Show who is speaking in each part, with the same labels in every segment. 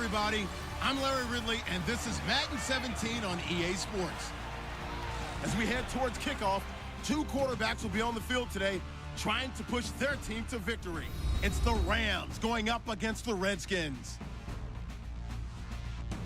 Speaker 1: everybody. I'm Larry Ridley, and this is Madden 17 on EA Sports. As we head towards kickoff, two quarterbacks will be on the field today trying to push their team to victory. It's the Rams going up against the Redskins.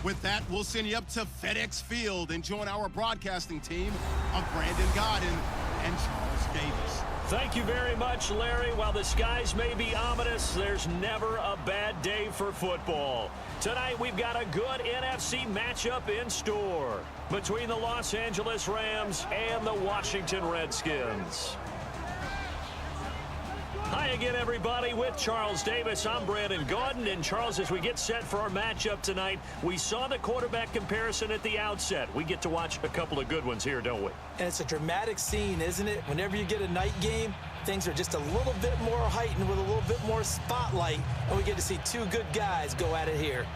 Speaker 1: With that, we'll send you up to FedEx Field and join our broadcasting team of Brandon Godden and Charles Davis.
Speaker 2: Thank you very much, Larry. While the skies may be ominous, there's never a bad day for football. Tonight, we've got a good NFC matchup in store between the Los Angeles Rams and the Washington Redskins. Hi again, everybody. With Charles Davis, I'm Brandon Gaudin. And Charles, as we get set for our matchup tonight, we saw the quarterback comparison at the outset. We get to watch a couple of good ones here, don't we?
Speaker 3: And it's a dramatic scene, isn't it? Whenever you get a night game, things are just a little bit more heightened with a little bit more spotlight, and we get to see two good guys go at it here.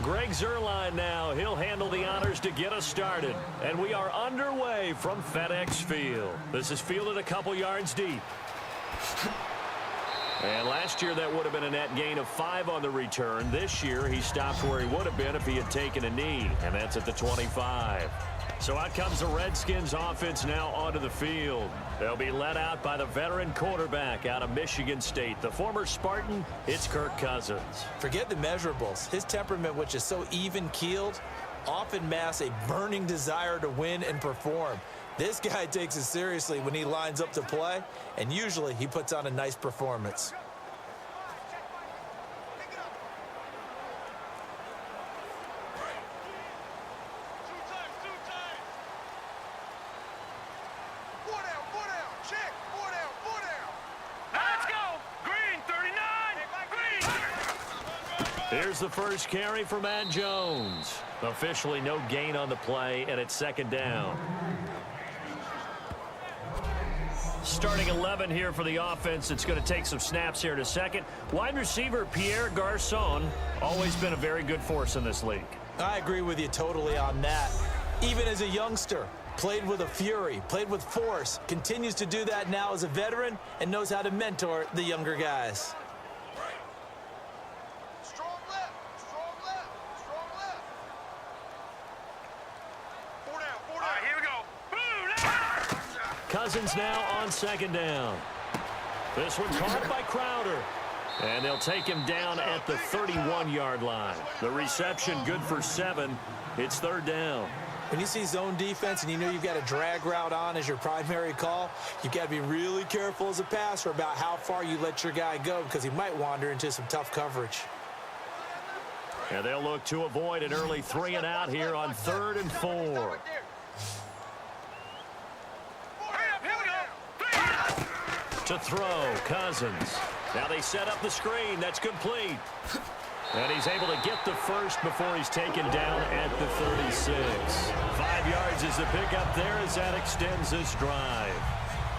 Speaker 2: Greg Zuerlein now. He'll handle the honors to get us started. And we are underway from FedEx Field. This is fielded a couple yards deep. And last year that would have been a net gain of 5 on the return. This year he stopped where he would have been if he had taken a knee. And that's at the 25. So out comes the Redskins offense now onto the field. They'll be led out by the veteran quarterback out of Michigan State. The former Spartan, it's Kirk Cousins.
Speaker 3: Forget the measurables. His temperament, which is so even-keeled, often masks a burning desire to win and perform. This guy takes it seriously when he lines up to play, and usually he puts on a nice performance.
Speaker 2: Here's the first carry for Matt Jones. Officially no gain on the play, and it's second down. Starting 11 here for the offense. It's going to take some snaps here in a second. Wide receiver Pierre Garçon, always been a very good force in this league.
Speaker 3: I agree with you totally on that. Even as a youngster, played with a fury, played with force, continues to do that now as a veteran, and knows how to mentor the younger guys.
Speaker 2: Cousins now on second down. This one caught by Crowder. And they'll take him down at the 31-yard line. The reception good for 7. It's third down.
Speaker 3: When you see zone defense and you know you've got a drag route on as your primary call, you've got to be really careful as a passer about how far you let your guy go because he might wander into some tough coverage.
Speaker 2: And they'll look to avoid an early 3-and-out here on 3rd and 4. To throw, Cousins. Now they set up the screen. That's complete. And he's able to get the first before he's taken down at the 36. 5 yards is the pickup there as that extends this drive.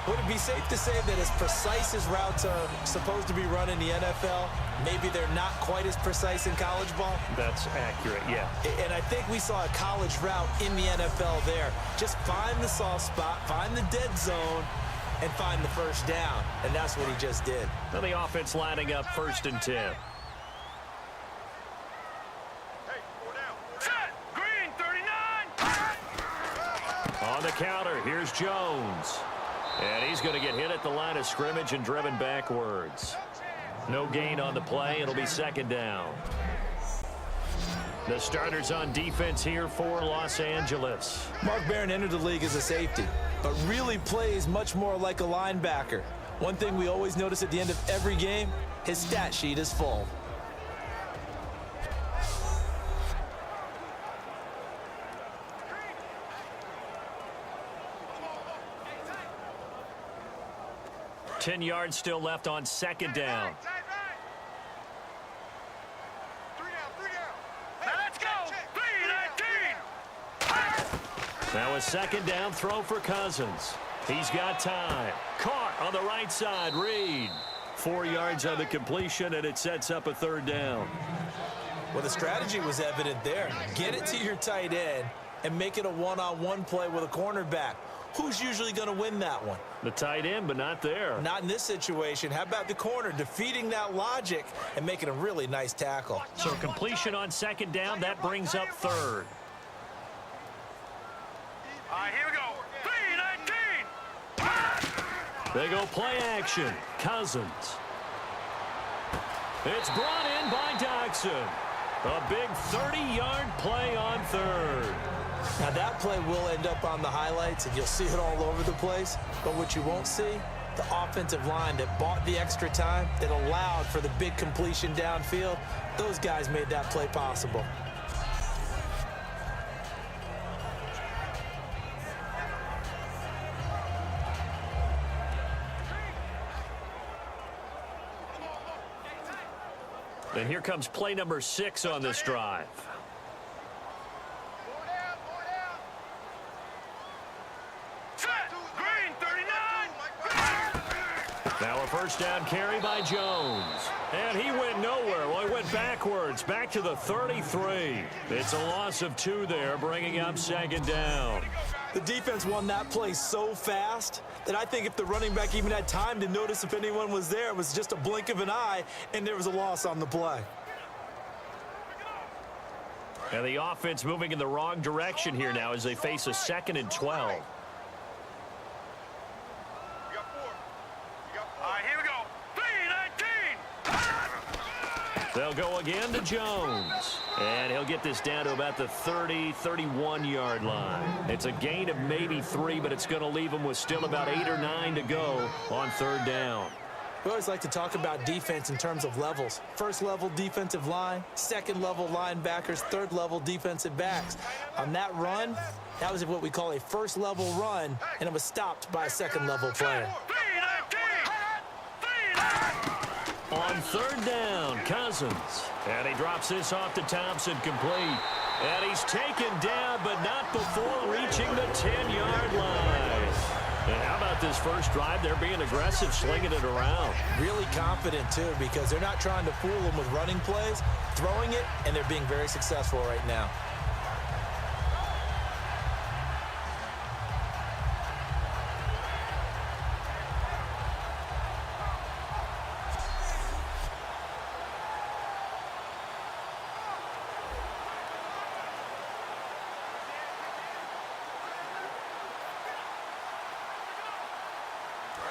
Speaker 3: Would it be safe to say that as precise as routes are supposed to be run in the NFL, maybe they're not quite as precise in college ball?
Speaker 2: That's accurate, yeah.
Speaker 3: And I think we saw a college route in the NFL there. Just find the soft spot, find the dead zone, and find the first down. And that's what he just did.
Speaker 2: Now the offense lining up 1st and 10. On the counter, here's Jones. And he's going to get hit at the line of scrimmage and driven backwards. No gain on the play. It'll be second down. The starters on defense here for Los Angeles.
Speaker 3: Mark Barron entered the league as a safety, but really plays much more like a linebacker. One thing we always notice at the end of every game, his stat sheet is full.
Speaker 2: Ten yards still left on second down. Now a second down throw for Cousins. He's got time. Caught on the right side. Reed. 4 yards on the completion, and it sets up a third down.
Speaker 3: Well, the strategy was evident there. Get it to your tight end and make it a one-on-one play with a cornerback. who's usually going to win that one?
Speaker 2: The tight end, but not there.
Speaker 3: Not in this situation. How about the corner defeating that logic and making a really nice tackle?
Speaker 2: So completion on second down, that brings up third.
Speaker 4: All right, here we go. 3-19.
Speaker 2: They go play action. Cousins. It's brought in by Doxson. A big 30-yard play on third.
Speaker 3: Now that play will end up on the highlights, and you'll see it all over the place. But what you won't see, the offensive line that bought the extra time, that allowed for the big completion downfield, those guys made that play possible.
Speaker 2: And here comes play number 6 on this drive. Now a first down carry by Jones. And he went nowhere. Well, he went backwards, back to the 33. It's a loss of 2 there, bringing up second down.
Speaker 3: The defense won that play so fast that I think if the running back even had time to notice if anyone was there, it was just a blink of an eye, and there was a loss on the play.
Speaker 2: And the offense moving in the wrong direction here now as they face a 2nd and 12. They'll go again to Jones. And he'll get this down to about the 30, 31-yard line. It's a gain of maybe 3, but it's going to leave them with still about 8 or 9 to go on third down.
Speaker 3: We always like to talk about defense in terms of levels. First-level defensive line, second-level linebackers, third-level defensive backs. On that run, that was what we call a first-level run, and it was stopped by a second-level player.
Speaker 2: On third down, Cousins. And he drops this off to Thompson, complete. And he's taken down, but not before reaching the 10-yard line. And how about this first drive? They're being aggressive, slinging it around.
Speaker 3: Really confident, too, because they're not trying to fool them with running plays, throwing it, and they're being very successful right now.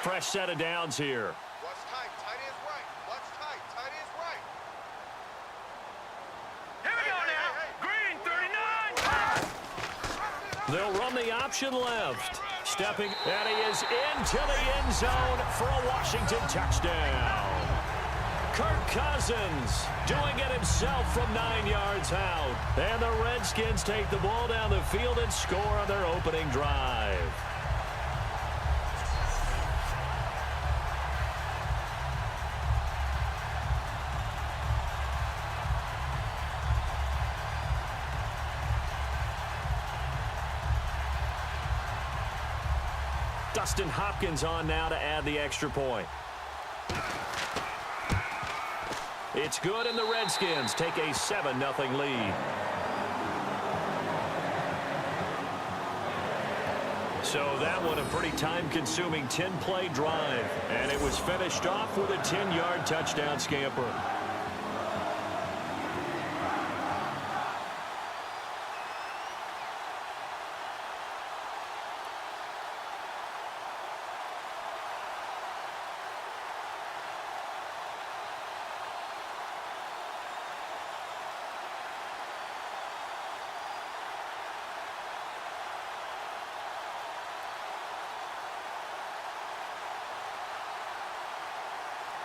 Speaker 2: Fresh set of downs here.
Speaker 4: Watch tight. Tight is right. Watch tight. Tight is right. Here we go now. Green 39.
Speaker 2: They'll run the option left. Stepping, and he is into the end zone for a Washington touchdown. Kirk Cousins doing it himself from 9 yards out. And the Redskins take the ball down the field and score on their opening drive. Dustin Hopkins on now to add the extra point. It's good, and the Redskins take a 7-0 lead. So that one a pretty time-consuming 10-play drive, and it was finished off with a 10-yard touchdown scamper.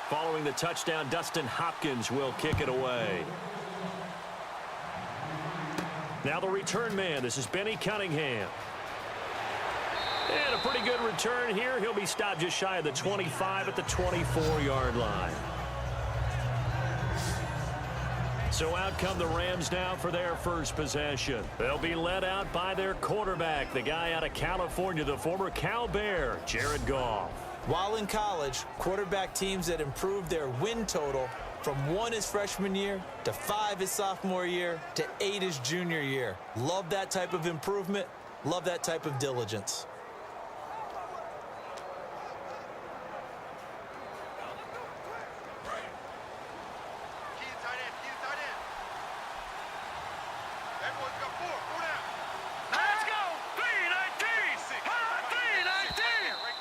Speaker 2: Following the touchdown, Dustin Hopkins will kick it away. Now the return man. This is Benny Cunningham. And a pretty good return here. He'll be stopped just shy of the 25 at the 24-yard line. So out come the Rams now for their first possession. They'll be led out by their quarterback, the guy out of California, the former Cal Bear, Jared Goff.
Speaker 3: While in college, quarterback teams that improved their win total from 1 his freshman year to 5 his sophomore year to 8 his junior year. Love that type of improvement. Love that type of diligence.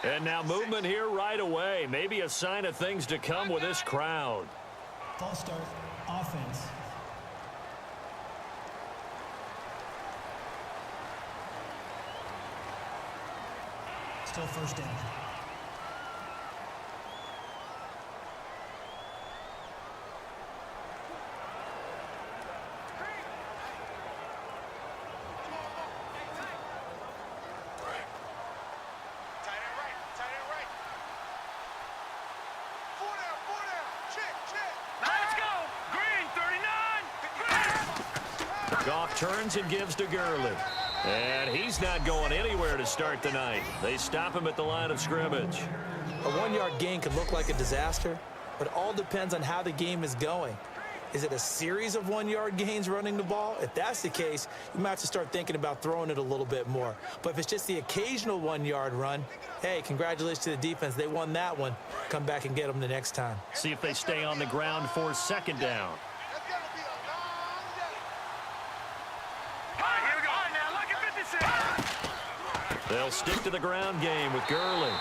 Speaker 2: And now movement here right away. Maybe a sign of things to come with this crowd.
Speaker 5: False start, offense. Still first down.
Speaker 2: Goff turns and gives to Gurley. And he's not going anywhere to start the night. They stop him at the line of scrimmage.
Speaker 3: A one-yard gain could look like a disaster, but it all depends on how the game is going. Is it a series of one-yard gains running the ball? If that's the case, you might have to start thinking about throwing it a little bit more. But if it's just the occasional one-yard run, hey, congratulations to the defense. They won that one. Come back and get them the next time.
Speaker 2: See if they stay on the ground for second down. They'll stick to the ground game with Gurley.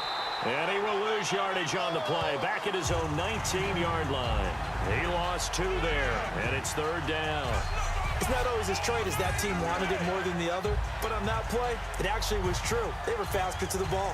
Speaker 2: And he will lose yardage on the play. Back at his own 19-yard line. He lost 2 there, and it's third down.
Speaker 3: It's not always as trite as that team wanted it more than the other, but on that play, it actually was true. They were faster to the ball.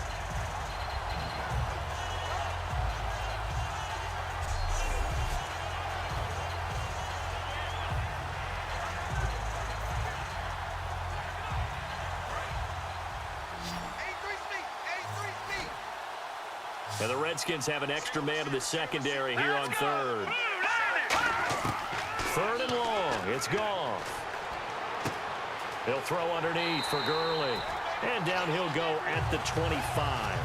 Speaker 2: And the Redskins have an extra man in the secondary here on third. Third and long. It's Goff. He'll throw underneath for Gurley. And down he'll go at the 25.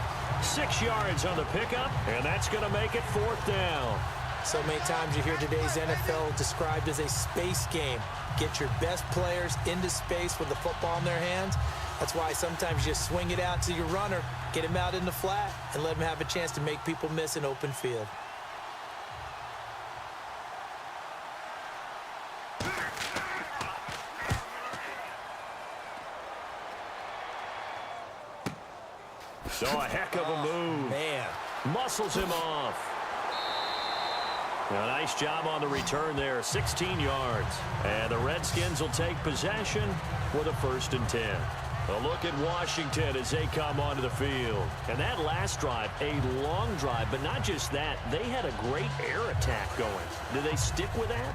Speaker 2: 6 yards on the pickup, and that's going to make it fourth down.
Speaker 3: So many times you hear today's NFL described as a space game. Get your best players into space with the football in their hands. That's why sometimes you just swing it out to your runner, get him out in the flat, and let him have a chance to make people miss an open field.
Speaker 2: So a heck of a move.
Speaker 3: Man.
Speaker 2: Muscles him off. A nice job on the return there, 16 yards. And the Redskins will take possession with a 1st and 10. A look at Washington as they come onto the field. And that last drive, a long drive, but not just that. They had a great air attack going. Do they stick with that?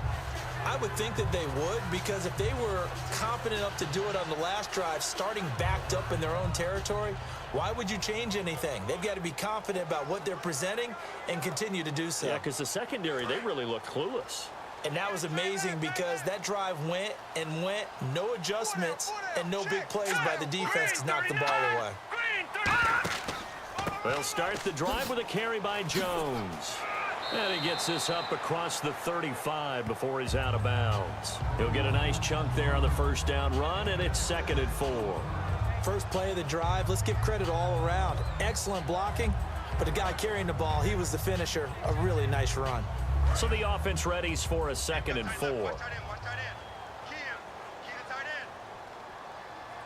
Speaker 3: I would think that they would, because if they were confident enough to do it on the last drive, starting backed up in their own territory, why would you change anything? They've got to be confident about what they're presenting and continue to do so.
Speaker 2: Yeah, because the secondary, they really looked clueless.
Speaker 3: And that was amazing because that drive went and went, no adjustments, and no big plays by the defense to knock the ball away.
Speaker 2: They'll start the drive with a carry by Jones. And he gets this up across the 35 before he's out of bounds. He'll get a nice chunk there on the 1st down run, and it's 2nd and 4.
Speaker 3: First play of the drive, let's give credit all around. Excellent blocking, but the guy carrying the ball, he was the finisher. A really nice run.
Speaker 2: So the offense readies for a 2nd and 4.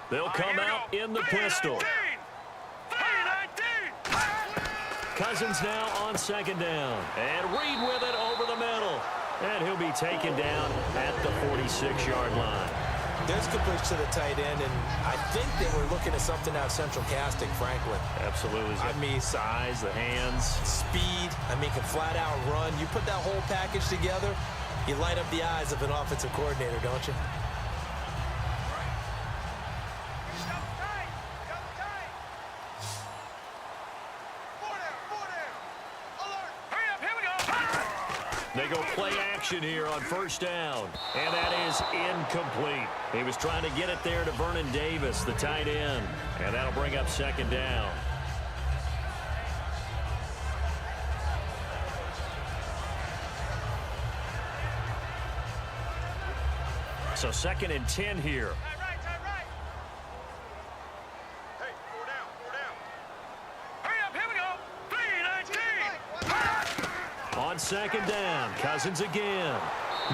Speaker 2: They'll come out in the pistol. Cousins now on 2nd down. And Reed with it over the middle. And he'll be taken down at the 46-yard line.
Speaker 3: There's completion to the tight end, and I think they were looking at something out of central casting, frankly.
Speaker 2: Absolutely.
Speaker 3: I mean,
Speaker 2: size, the hands.
Speaker 3: Speed. I mean, can flat out run. You put that whole package together, you light up the eyes of an offensive coordinator, don't you?
Speaker 2: They go play action here on 1st down. And that is incomplete. He was trying to get it there to Vernon Davis, the tight end. And that'll bring up 2nd down. So 2nd and 10 here. On 2nd down, Cousins again.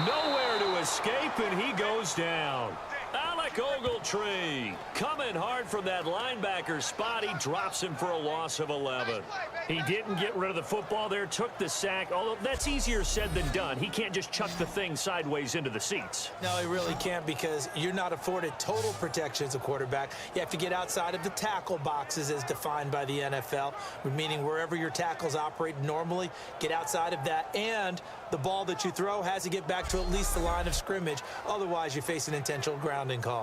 Speaker 2: Nowhere to escape, and he goes down. Alec Nick Ogletree coming hard from that linebacker spot. He drops him for a loss of 11. He didn't get rid of the football there, took the sack, although that's easier said than done. He can't just chuck the thing sideways into the seats.
Speaker 3: No, he really can't, because you're not afforded total protection as a quarterback. You have to get outside of the tackle boxes as defined by the NFL, meaning wherever your tackles operate normally, get outside of that, and the ball that you throw has to get back to at least the line of scrimmage. Otherwise, you face an intentional grounding call.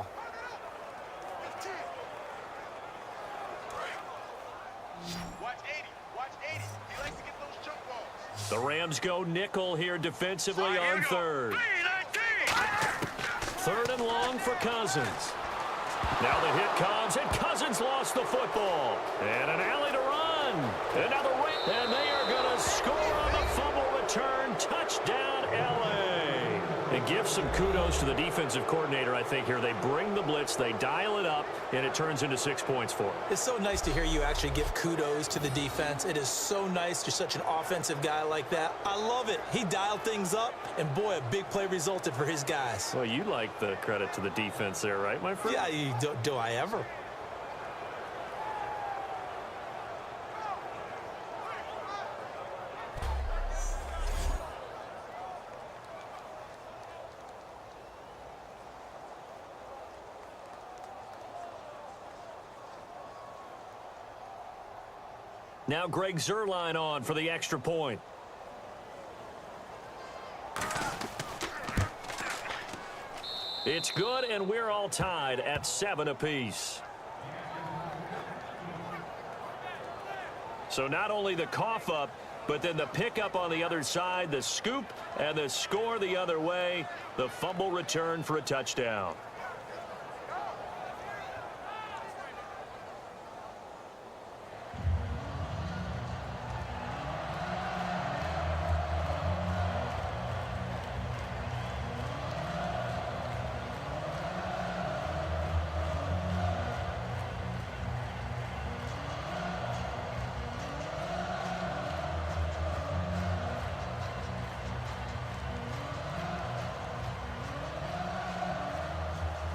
Speaker 4: Watch 80. Watch 80. He likes to get those jump balls.
Speaker 2: The Rams go nickel here defensively on third. Third and long for Cousins. Now the hit comes, and Cousins lost the football. And an alley to run. Another win, and they are going to score on the fumble return. Touchdown, L.A. And give some kudos to the defensive coordinator, I think, here. They bring the blitz, they dial it up, and it turns into 6 points for them.
Speaker 3: It's so nice to hear you actually give kudos to the defense. It is so nice. You're such an offensive guy like that. I love it. He dialed things up, and boy, a big play resulted for his guys.
Speaker 2: Well, you like the credit to the defense there, right, my friend?
Speaker 3: Yeah, do I ever?
Speaker 2: Now Greg Zuerlein on for the extra point. It's good, and we're all tied at 7 apiece. So not only the cough up, but then the pickup on the other side, the scoop, and the score the other way. The fumble return for a touchdown.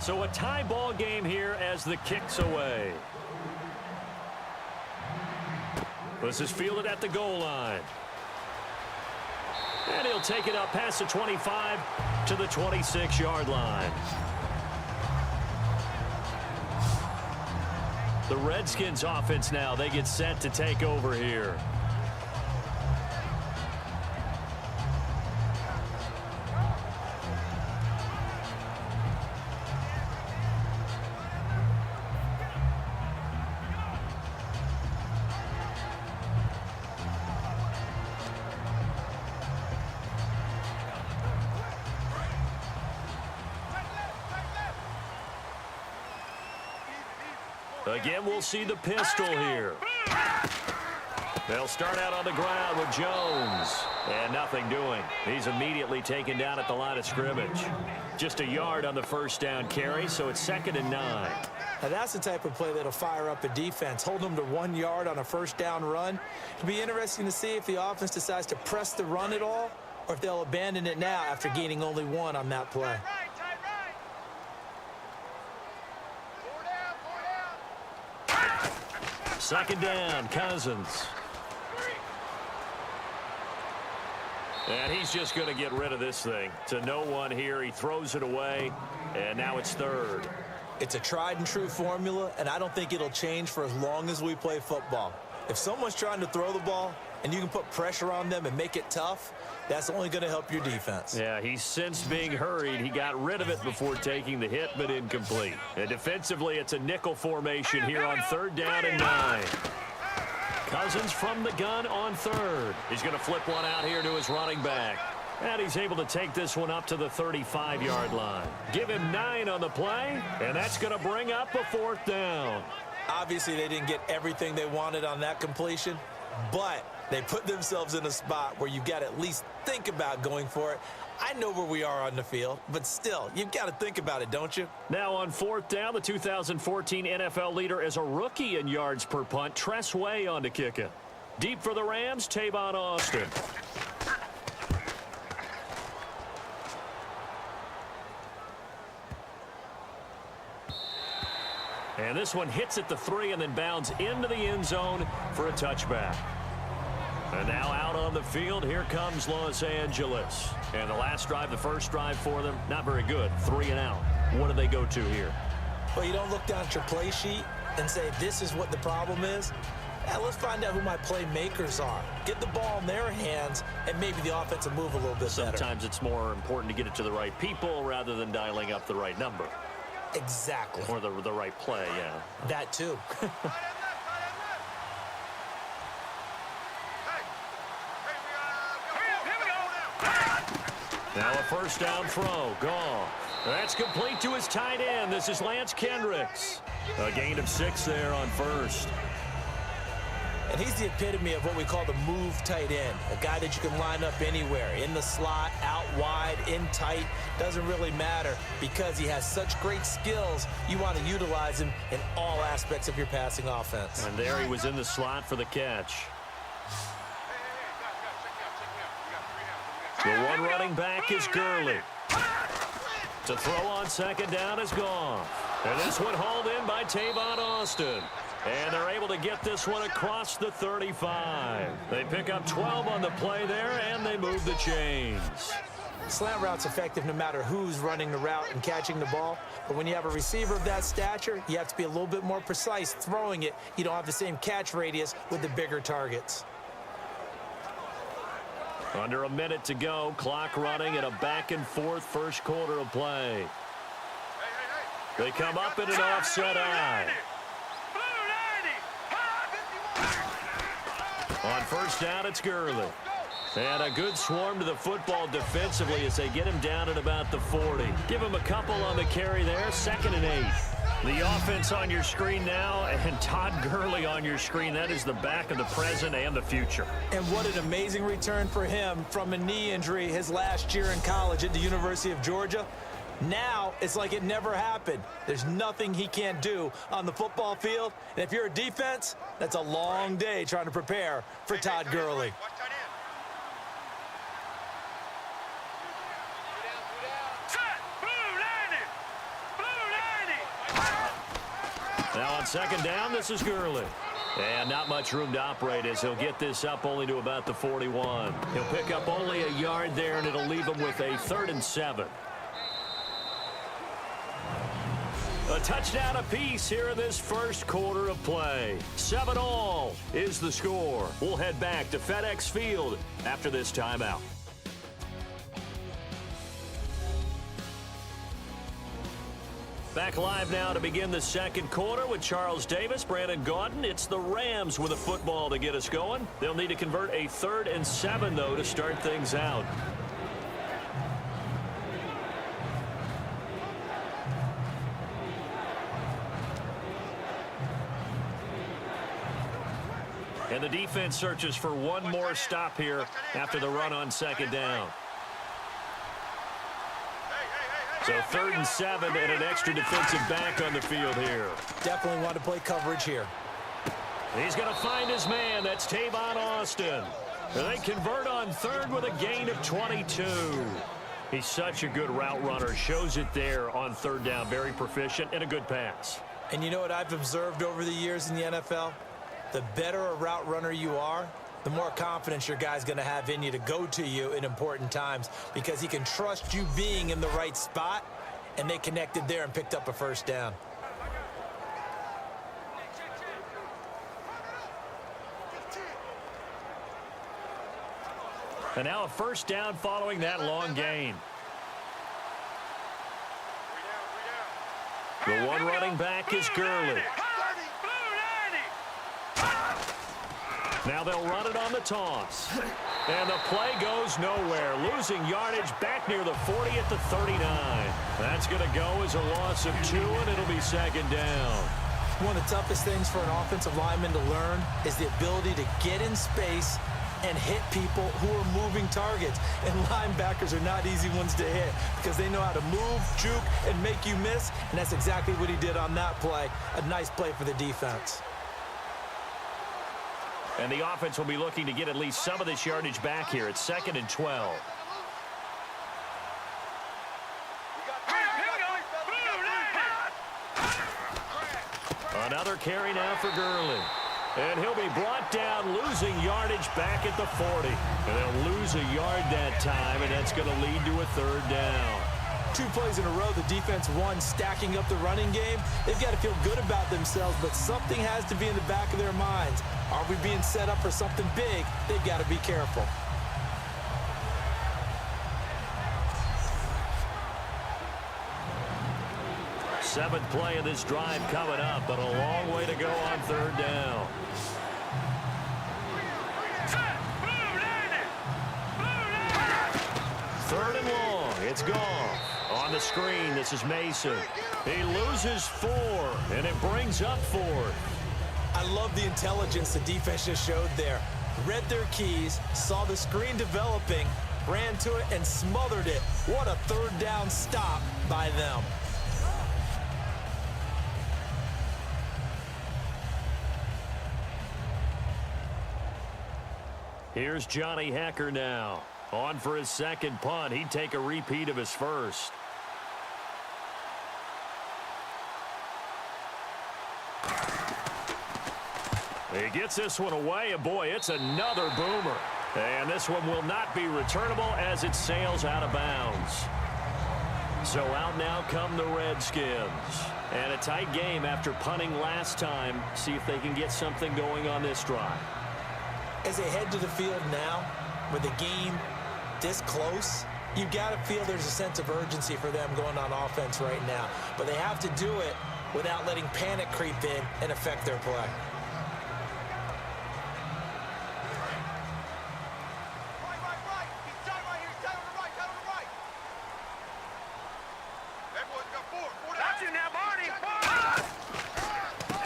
Speaker 2: So a tie ball game here as the kick's away. This is fielded at the goal line. And he'll take it up past the 25 to the 26-yard line. The Redskins offense now, they get set to take over here. Again, we'll see the pistol here. They'll start out on the ground with Jones. And nothing doing. He's immediately taken down at the line of scrimmage. Just a yard on the first down carry, so it's 2nd and 9.
Speaker 3: Now that's the type of play that'll fire up a defense. Hold them to 1 yard on a first down run. It'll be interesting to see if the offense decides to press the run at all, or if they'll abandon it now after gaining only 1 on that play.
Speaker 2: Second down, Cousins. And he's just going to get rid of this thing. To no one here. He throws it away, and now it's 3rd.
Speaker 3: It's a tried and true formula, and I don't think it'll change for as long as we play football. If someone's trying to throw the ball and you can put pressure on them and make it tough, that's only going to help your defense.
Speaker 2: Yeah, he's sensed being hurried. He got rid of it before taking the hit, but incomplete. And defensively, it's a nickel formation here on 3rd down and 9. Cousins from the gun on 3rd. He's going to flip one out here to his running back. And he's able to take this one up to the 35-yard line. Give him 9 on the play, and that's going to bring up a 4th down.
Speaker 3: Obviously, they didn't get everything they wanted on that completion, but they put themselves in a spot where you've got to at least think about going for it. I know where we are on the field, but still, you've got to think about it, don't you?
Speaker 2: Now on 4th down, the 2014 NFL leader is a rookie in yards per punt. Tress Way on to kick it. Deep for the Rams, Tavon Austin. And this one hits at the 3 and then bounds into the end zone for a touchback. And now out on the field, here comes Los Angeles. And the last drive, the first drive for them, not very good. 3 and out. What do they go to here?
Speaker 3: Well, you don't look down at your play sheet and say, this is what the problem is. Yeah, let's find out who my playmakers are. Get the ball in their hands, and maybe the offense will move a little bit better.
Speaker 2: Sometimes it's more important to get it to the right people rather than dialing up the right number.
Speaker 3: Exactly.
Speaker 2: Or the right play, yeah.
Speaker 3: That too.
Speaker 2: Now a first down throw. Goff. That's complete to his tight end. This is Lance Kendricks. A gain of 6 there on first.
Speaker 3: And he's the epitome of what we call the move tight end. A guy that you can line up anywhere. In the slot, out wide, in tight. Doesn't really matter because he has such great skills. You want to utilize him in all aspects of your passing offense.
Speaker 2: And there he was in the slot for the catch. The one running back is Gurley. To throw on second down is Goff. And this one hauled in by Tavon Austin. And they're able to get this one across the 35. They pick up 12 on the play there, and they move the chains.
Speaker 3: Slant route's effective no matter who's running the route and catching the ball. But when you have a receiver of that stature, you have to be a little bit more precise throwing it. You don't have the same catch radius with the bigger targets.
Speaker 2: Under a minute to go, clock running in a back-and-forth first quarter of play. They come up in an offset eye. On first down, it's Gurley. And a good swarm to the football defensively as they get him down at about the 40. Give him a couple on the carry there, 2nd and 8. The offense on your screen now, and Todd Gurley on your screen. That is the back of the present and the future.
Speaker 3: And what an amazing return for him from a knee injury his last year in college at the University of Georgia. Now it's like it never happened. There's nothing he can't do on the football field. And if you're a defense, that's a long day trying to prepare for Todd Gurley.
Speaker 2: Now on second down, this is Gurley. And not much room to operate as he'll get this up only to about the 41. He'll pick up only a yard there, and it'll leave him with a 3rd and 7. A touchdown apiece here in this first quarter of play. 7-all is the score. We'll head back to FedEx Field after this timeout. Back live now to begin the second quarter with Charles Davis, Brandon Gaudin. It's the Rams with a football to get us going. They'll need to convert a 3rd and 7, though, to start things out. And the defense searches for one more stop here after the run on second down. So 3rd and 7 and an extra defensive back on the field here.
Speaker 3: Definitely want to play coverage here.
Speaker 2: He's going to find his man. That's Tavon Austin. And they convert on 3rd with a gain of 22. He's such a good route runner. Shows it there on 3rd down. Very proficient and a good pass.
Speaker 3: And you know what I've observed over the years in the NFL? The better a route runner you are, the more confidence your guy's going to have in you to go to you in important times because he can trust you being in the right spot, and they connected there and picked up a first down.
Speaker 2: And now a first down following that long gain. The one running back is Gurley. Now they'll run it on the toss. And the play goes nowhere. Losing yardage back near the 40 at the 39. That's going to go as a loss of 2, and it'll be 2nd down.
Speaker 3: One of the toughest things for an offensive lineman to learn is the ability to get in space and hit people who are moving targets. And linebackers are not easy ones to hit because they know how to move, juke, and make you miss. And that's exactly what he did on that play. A nice play for the defense.
Speaker 2: And the offense will be looking to get at least some of this yardage back here. It's 2nd and 12. Another carry now for Gurley. And he'll be brought down, losing yardage back at the 40. And they'll lose a yard that time, and that's going to lead to a third down.
Speaker 3: 2 plays in a row, the defense won, stacking up the running game. They've got to feel good about themselves, but something has to be in the back of their minds. Are we being set up for something big? They've got to be careful.
Speaker 2: Seventh play of this drive coming up, but a long way to go on third down. Third and long. It's Goff. On the screen, this is Mason. He loses 4, and it brings up 4th.
Speaker 3: I love the intelligence the defense just showed there. Read their keys, saw the screen developing, ran to it, and smothered it. What a third down stop by them.
Speaker 2: Here's Johnny Hecker now. On for his second punt. He'd take a repeat of his first. He gets this one away, and boy, it's another boomer. And this one will not be returnable as it sails out of bounds. So out now come the Redskins. And a tight game after punting last time. See if they can get something going on this drive.
Speaker 3: As they head to the field now, with the game this close, you've got to feel there's a sense of urgency for them going on offense right now. But they have to do it without letting panic creep in and affect their play.
Speaker 4: Right. He's tight right here. He's tight on the right. Tight on the right. That boy's got 4. Got you now, Barney.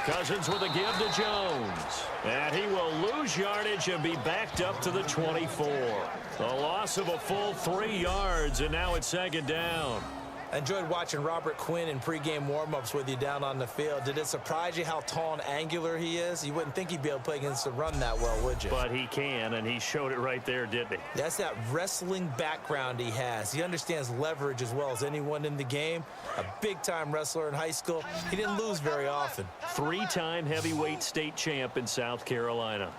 Speaker 2: Cousins with a give to Jones. And he will lose yardage and be backed up to the 24. A loss of a full 3 yards, and now it's second down.
Speaker 3: I enjoyed watching Robert Quinn in pregame warm-ups with you down on the field. Did it surprise you how tall and angular he is? You wouldn't think he'd be able to play against the run that well, would you?
Speaker 2: But he can, and he showed it right there, didn't he?
Speaker 3: That's that wrestling background he has. He understands leverage as well as anyone in the game. A big-time wrestler in high school. He didn't lose very often.
Speaker 2: 3-time heavyweight state champ in South Carolina.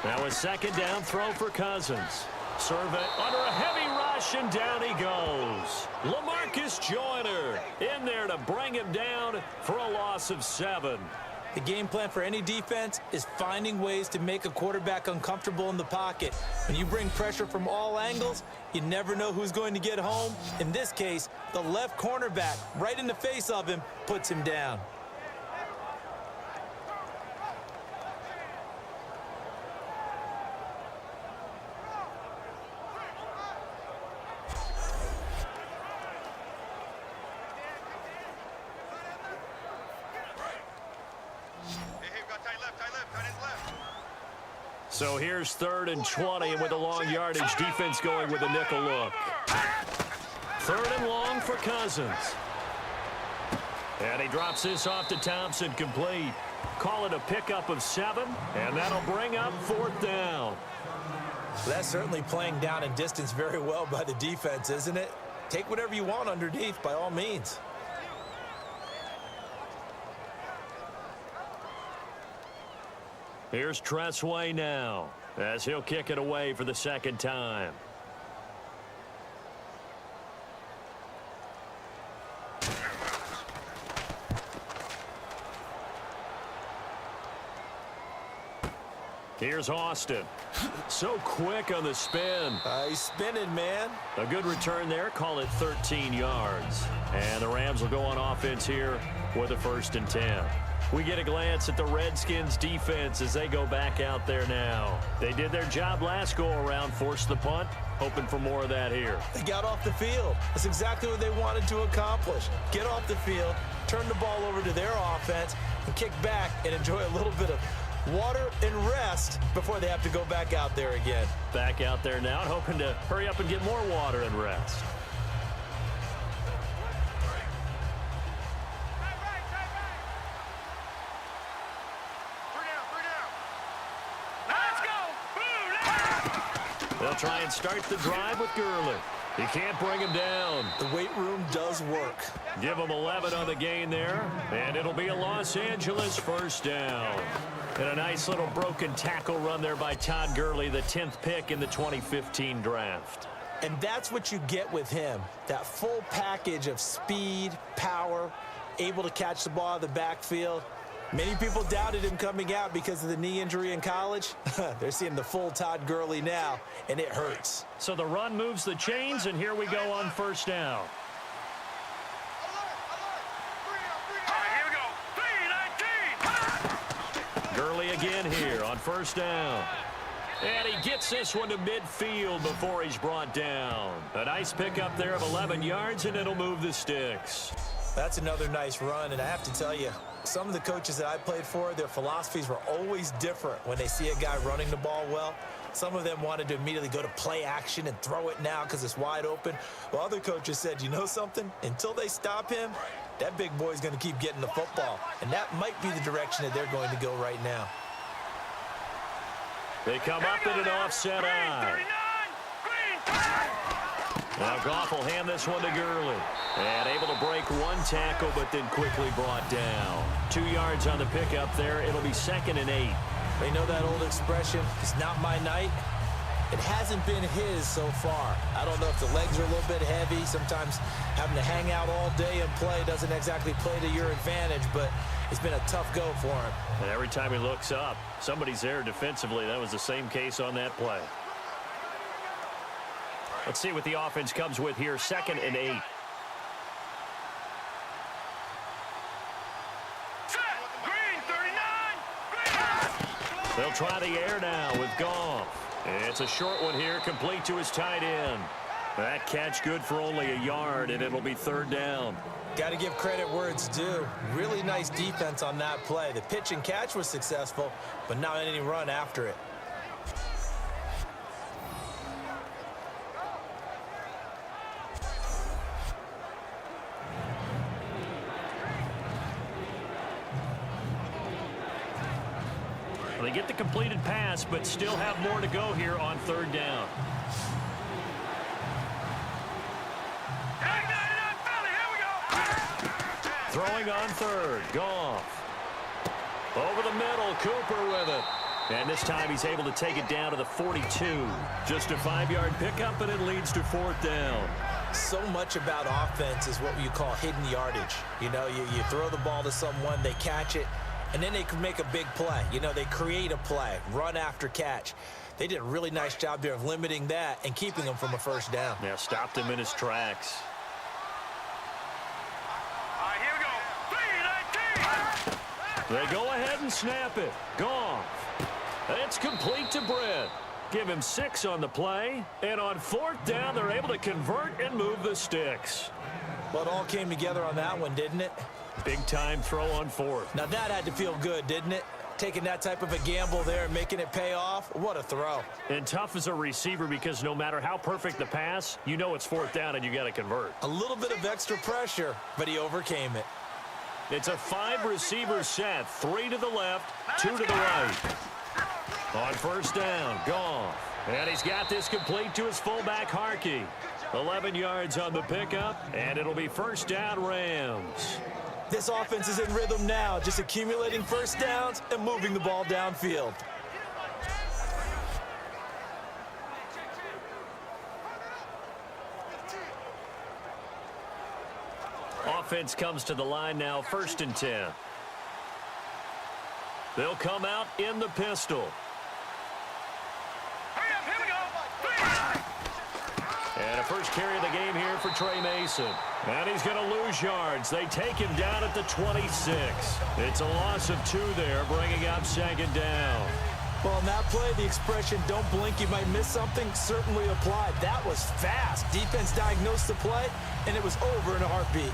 Speaker 2: Now a second down throw for Cousins. Survey under a heavy rush, and down he goes. LaMarcus Joyner in there to bring him down for a loss of 7.
Speaker 3: The game plan for any defense is finding ways to make a quarterback uncomfortable in the pocket. When you bring pressure from all angles, you never know who's going to get home. In this case, the left cornerback, right in the face of him, puts him down.
Speaker 2: So here's 3rd and 20, and with a long yardage, defense going with a nickel look. 3rd and long for Cousins. And he drops this off to Thompson, complete. Call it a pickup of 7, and that'll bring up 4th down.
Speaker 3: That's certainly playing down and distance very well by the defense, isn't it? Take whatever you want underneath, by all means.
Speaker 2: Here's Tressway now, as he'll kick it away for the second time. Here's Austin. So quick on the spin.
Speaker 3: He's spinning, man.
Speaker 2: A good return there. Call it 13 yards. And the Rams will go on offense here with a 1st and 10. We get a glance at the Redskins defense as they go back out there now. They did their job last go-around, forced the punt, hoping for more of that here.
Speaker 3: They got off the field. That's exactly what they wanted to accomplish. Get off the field, turn the ball over to their offense, and kick back and enjoy a little bit of water and rest before they have to go back out there again.
Speaker 2: Back out there now, hoping to hurry up and get more water and rest. They'll try and start the drive with Gurley. You can't bring him down.
Speaker 3: The weight room does work.
Speaker 2: Give him 11 on the gain there, and it'll be a Los Angeles first down. And a nice little broken tackle run there by Todd Gurley, the 10th pick in the 2015 draft.
Speaker 3: And that's what you get with him, that full package of speed, power, able to catch the ball out of the backfield. Many people doubted him coming out because of the knee injury in college. They're seeing the full Todd Gurley now, and it hurts.
Speaker 2: So the run moves the chains, and here we go on first down. Gurley again here on first down. And he gets this one to midfield before he's brought down. A nice pickup there of 11 yards, and it'll move the sticks.
Speaker 3: That's another nice run, and I have to tell you, some of the coaches that I played for, their philosophies were always different when they see a guy running the ball well. Some of them wanted to immediately go to play action and throw it now because it's wide open. While other coaches said, you know something? Until they stop him, that big boy's going to keep getting the football. And that might be the direction that they're going to go right now.
Speaker 2: They come up in an offset eye. Now Goff will hand this one to Gurley. And able to break one tackle, but then quickly brought down. 2 yards on the pickup there. It'll be 2nd and 8.
Speaker 3: They know that old expression, it's not my night. It hasn't been his so far. I don't know if the legs are a little bit heavy. Sometimes having to hang out all day and play doesn't exactly play to your advantage, but it's been a tough go for him.
Speaker 2: And every time he looks up, somebody's there defensively. That was the same case on that play. Let's see what the offense comes with here. 2nd and 8. They'll try the air now with Goff. It's a short one here, complete to his tight end. That catch good for only a yard, and it'll be 3rd down.
Speaker 3: Got to give credit where it's due. Really nice defense on that play. The pitch and catch was successful, but not any run after it.
Speaker 2: They get the completed pass, but still have more to go here on 3rd down. Throwing on 3rd, Goff. Over the middle, Cooper with it. And this time he's able to take it down to the 42. Just a 5-yard pickup, and it leads to 4th down.
Speaker 3: So much about offense is what you call hidden yardage. You know, you throw the ball to someone, they catch it, and then they can make a big play. You know, they create a play, run after catch. They did a really nice job there of limiting that and keeping him from a 1st down.
Speaker 2: Yeah, stopped him in his tracks. They go ahead and snap it. Goff. It's complete to Britt. Give him 6 on the play. And on 4th down, they're able to convert and move the sticks.
Speaker 3: Well, it all came together on that one, didn't it?
Speaker 2: Big-time throw on 4th.
Speaker 3: Now, that had to feel good, didn't it? Taking that type of a gamble there and making it pay off. What a throw.
Speaker 2: And tough as a receiver because no matter how perfect the pass, you know it's 4th down and you got to convert.
Speaker 3: A little bit of extra pressure, but he overcame it.
Speaker 2: It's a 5-receiver set. 3 to the left, 2 to the right. On 1st down, Goff. And he's got this complete to his fullback, Harkey. 11 yards on the pickup, and it'll be 1st down, Rams.
Speaker 3: This offense is in rhythm now, just accumulating 1st downs and moving the ball downfield.
Speaker 2: Offense comes to the line now, 1st and 10. They'll come out in the pistol. And a first carry of the game here for Trey Mason. And he's going to lose yards. They take him down at the 26. It's a loss of 2 there, bringing up 2nd down.
Speaker 3: Well, on that play, the expression, don't blink, you might miss something, certainly applied. That was fast. Defense diagnosed the play, and it was over in a heartbeat.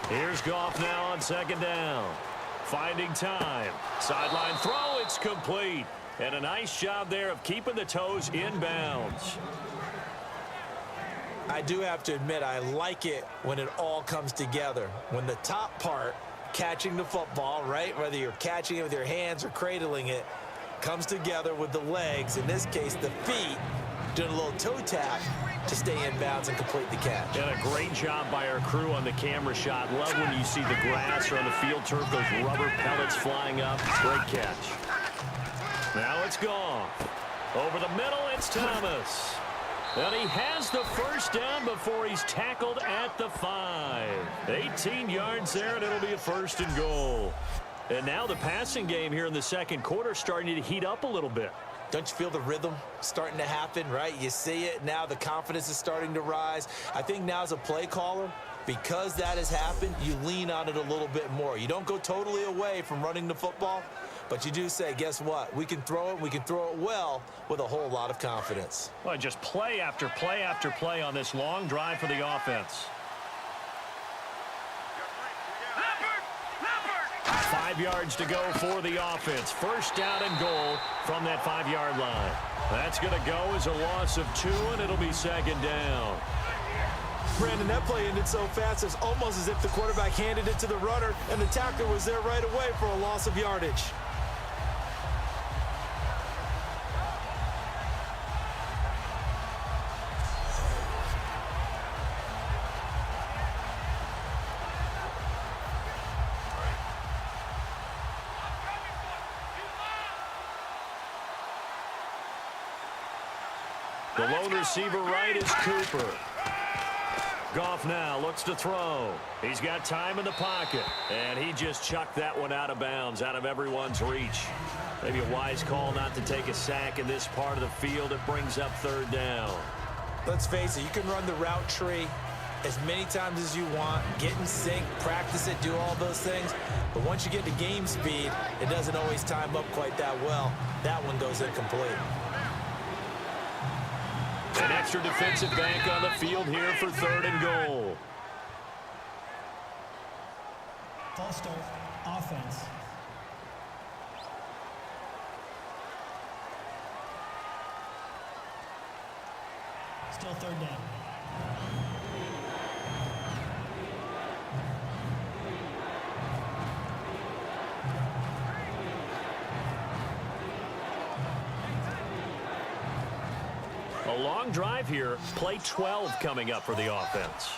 Speaker 2: Here's Goff now on 2nd down. Finding time. Sideline throw, it's complete. And a nice job there of keeping the toes in bounds.
Speaker 3: I do have to admit, I like it when it all comes together. When the top part, catching the football, right, whether you're catching it with your hands or cradling it, comes together with the legs, in this case the feet, doing a little toe tap to stay in bounds and complete the catch.
Speaker 2: And a great job by our crew on the camera shot. Love when you see the grass or on the field turf, those rubber pellets flying up. Great catch. Now it's Goff. Over the middle, it's Thomas. And he has the first down before he's tackled at the 5. 18 yards there, and it'll be a 1st and goal. And now the passing game here in the second quarter starting to heat up a little bit.
Speaker 3: Don't you feel the rhythm starting to happen, right? You see it now. The confidence is starting to rise. I think now as a play caller, because that has happened, you lean on it a little bit more. You don't go totally away from running the football, but you do say, guess what? We can throw it. We can throw it well with a whole lot of confidence.
Speaker 2: Well, just play after play after play on this long drive for the offense. 5 yards to go for the offense. First down and goal from that 5-yard line. That's going to go as a loss of 2, and it'll be 2nd down.
Speaker 3: Brandon, that play ended so fast, it's almost as if the quarterback handed it to the runner, and the tackler was there right away for a loss of yardage.
Speaker 2: The lone receiver right is Cooper. Goff now looks to throw. He's got time in the pocket, and he just chucked that one out of bounds, out of everyone's reach. Maybe a wise call not to take a sack in this part of the field. It brings up 3rd down.
Speaker 3: Let's face it, you can run the route tree as many times as you want, get in sync, practice it, do all those things. But once you get to game speed, it doesn't always time up quite that well. That one goes incomplete.
Speaker 2: An extra defensive back on the field here for 3rd and goal.
Speaker 5: False start, offense. Still 3rd down.
Speaker 2: A long drive here. Play 12 coming up for the offense.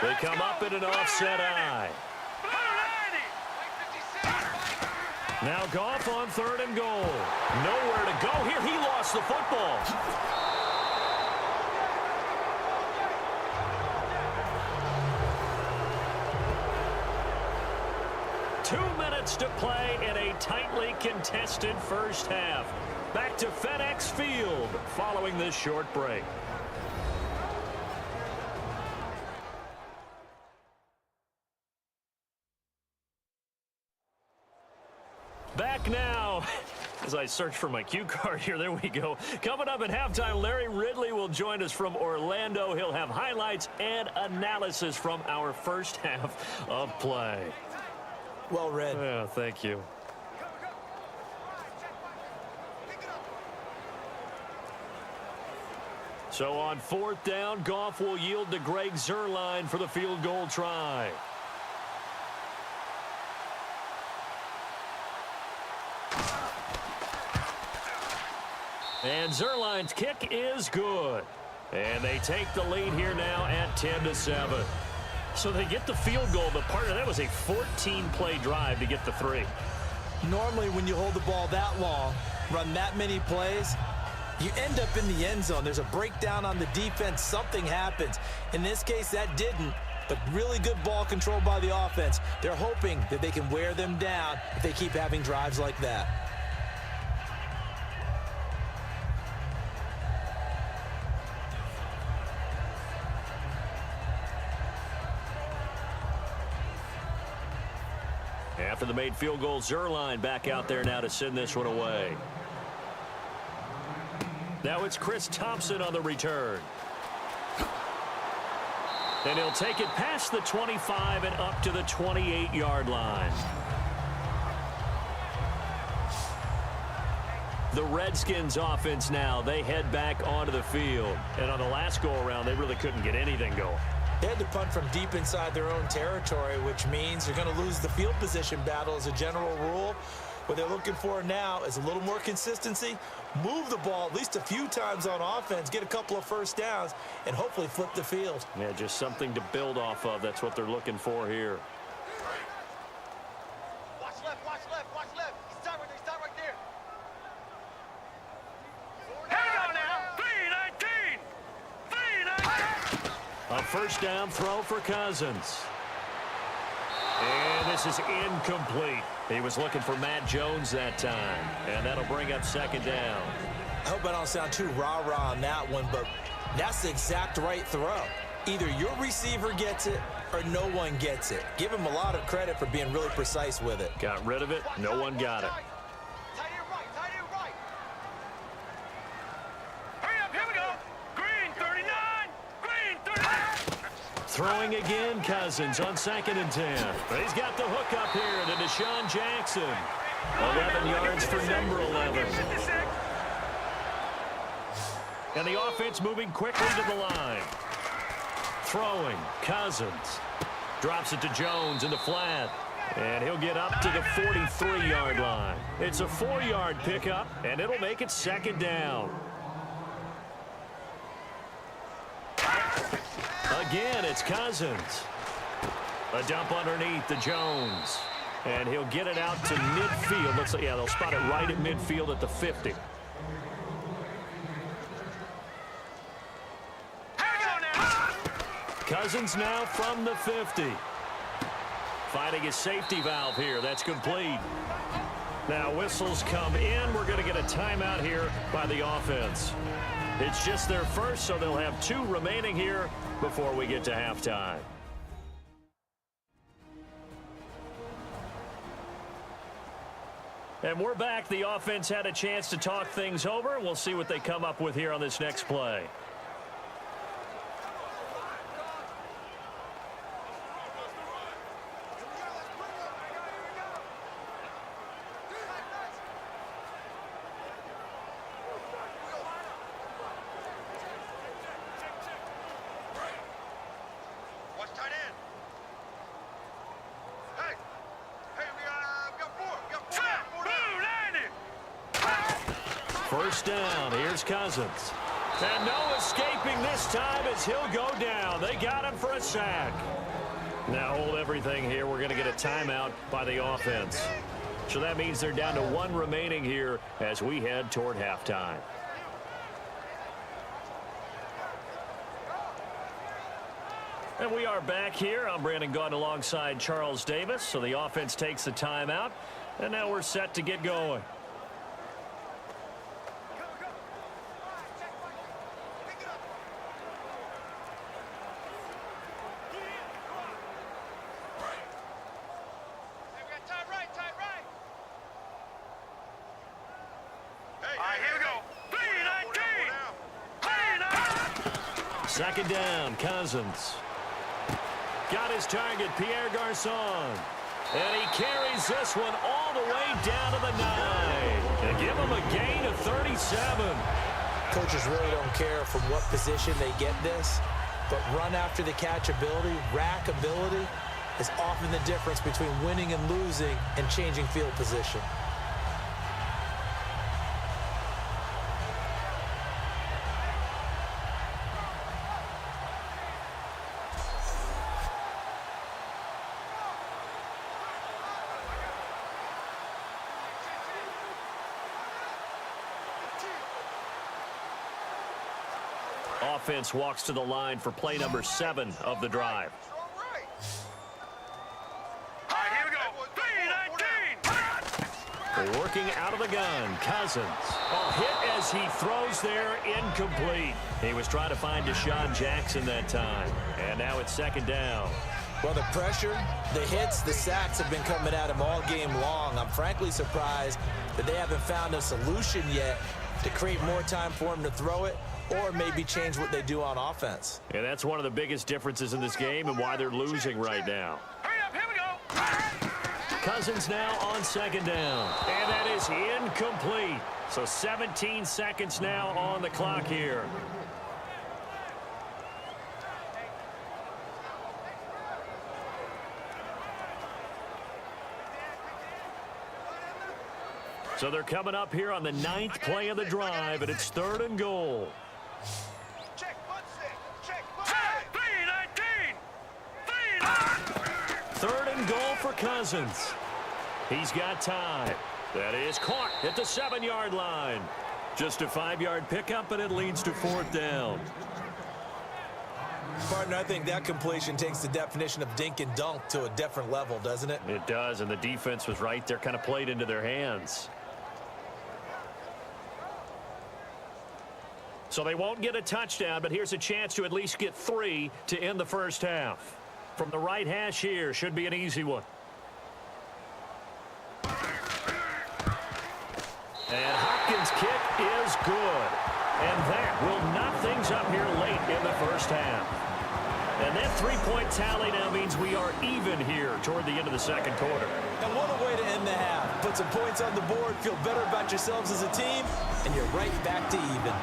Speaker 2: They come up in an offset eye. Now Goff on 3rd and goal. Nowhere to go here. He lost the football. To play in a tightly contested first half. Back to FedEx Field following this short break. Back now. As I search for my cue card here, there we go. Coming up at halftime, Larry Ridley will join us from Orlando. He'll have highlights and analysis from our first half of play.
Speaker 3: Well read.
Speaker 2: Yeah, thank you. So on 4th down, Goff will yield to Greg Zuerlein for the field goal try. And Zuerlein's kick is good. And they take the lead here now at 10-7. So they get the field goal, but partner, that was a 14-play drive to get the 3.
Speaker 3: Normally, when you hold the ball that long, run that many plays, you end up in the end zone. There's a breakdown on the defense. Something happens. In this case, that didn't, but really good ball control by the offense. They're hoping that they can wear them down if they keep having drives like that.
Speaker 2: After the made field goal, Zuerlein back out there now to send this one away. Now it's Chris Thompson on the return. And he'll take it past the 25 and up to the 28-yard line. The Redskins offense now, they head back onto the field. And on the last go-around, they really couldn't get anything going.
Speaker 3: They had to punt from deep inside their own territory, which means you're going to lose the field position battle as a general rule. What they're looking for now is a little more consistency, move the ball at least a few times on offense, get a couple of first downs, and hopefully flip the field.
Speaker 2: Yeah, just something to build off of. That's what they're looking for here.
Speaker 4: Watch left, watch left, watch left. He's tied right there. Hang on now. 3-19. 3-19.
Speaker 2: A first down throw for Cousins. And this is incomplete. He was looking for Matt Jones that time. And that'll bring up second down.
Speaker 3: I hope I don't sound too rah-rah on that one, but that's the exact right throw. Either your receiver gets it or no one gets it. Give him a lot of credit for being really precise with it.
Speaker 2: Got rid of it. No one got it.
Speaker 4: Tight end right, tight end right. Hurry up, here we go. Green 39. Green 39.
Speaker 2: Throwing again, Cousins on 2nd and 10. He's got the hook up here to Deshaun Jackson. 11 yards for number 11. And the offense moving quickly to the line. Throwing, Cousins. Drops it to Jones in the flat. And he'll get up to the 43-yard line. It's a 4-yard pickup, and it'll make it second down. Again, it's Cousins. A dump underneath to Jones. And he'll get it out to midfield. Looks like, yeah, they'll spot it right at midfield at the 50. Cousins now from the 50. Finding his safety valve here. That's complete. Now whistles come in. We're going to get a timeout here by the offense. It's just their first, so they'll have 2 remaining here before we get to halftime. And we're back. The offense had a chance to talk things over. We'll see what they come up with here on this next play. First down. Here's Cousins. And no escaping this time as he'll go down. They got him for a sack. Now hold everything here. We're going to get a timeout by the offense. So that means they're down to 1 remaining here as we head toward halftime. And we are back here. I'm Brandon Gaunt alongside Charles Davis. So the offense takes the timeout. And now we're set to get going. Second down, Cousins. Got his target, Pierre Garçon. And he carries this one all the way down to the 9. And give him a gain of 37.
Speaker 3: Coaches really don't care from what position they get this, but run after the catch ability, rack ability, is often the difference between winning and losing and changing field position.
Speaker 2: Offense walks to the line for play number 7 of the drive.
Speaker 4: Here we go. 3-19.
Speaker 2: Working out of the gun, Cousins. A hit as he throws there, incomplete. He was trying to find Deshaun Jackson that time. And now it's second down.
Speaker 3: Well, the pressure, the hits, the sacks have been coming at him all game long. I'm frankly surprised that they haven't found a solution yet to create more time for him to throw it, or maybe change what they do on offense.
Speaker 2: And that's one of the biggest differences in this game and why they're losing right now.
Speaker 4: Hurry up, here we go.
Speaker 2: Cousins now on second down. And that is incomplete. So 17 seconds now on the clock here. So they're coming up here on the 9th play of the drive, and it's 3rd and goal.
Speaker 4: Check, butt set. Check, butt set.
Speaker 2: 3rd and goal for Cousins. He's got time. That is caught at the 7-yard line. Just a 5-yard pickup, and it leads to 4th down.
Speaker 3: Partner, I think that completion takes the definition of dink and dunk to a different level, doesn't it?
Speaker 2: It does, and the defense was right there, kind of played into their hands. So they won't get a touchdown, but here's a chance to at least get 3 to end the first half. From the right hash here, should be an easy one. And Hopkins' kick is good. And that will knock things up here late in the first half. And that 3-point tally now means we are even here toward the end of the second quarter.
Speaker 3: And what a way to end the half. Put some points on the board, feel better about yourselves as a team, and you're right back to even.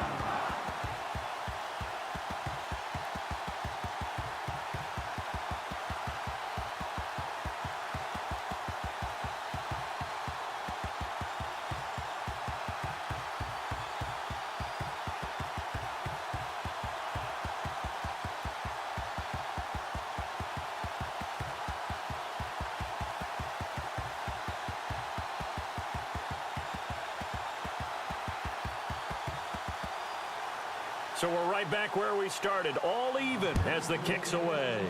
Speaker 2: So we're right back where we started, all even as the kick's away.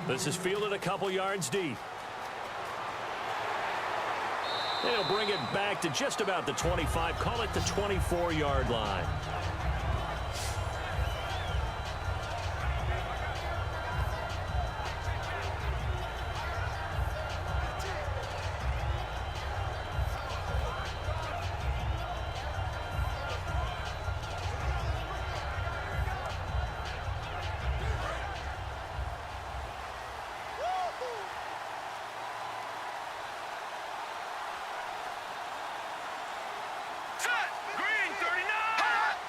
Speaker 2: This is fielded a couple yards deep. They'll bring it back to just about the 25, call it the 24-yard line.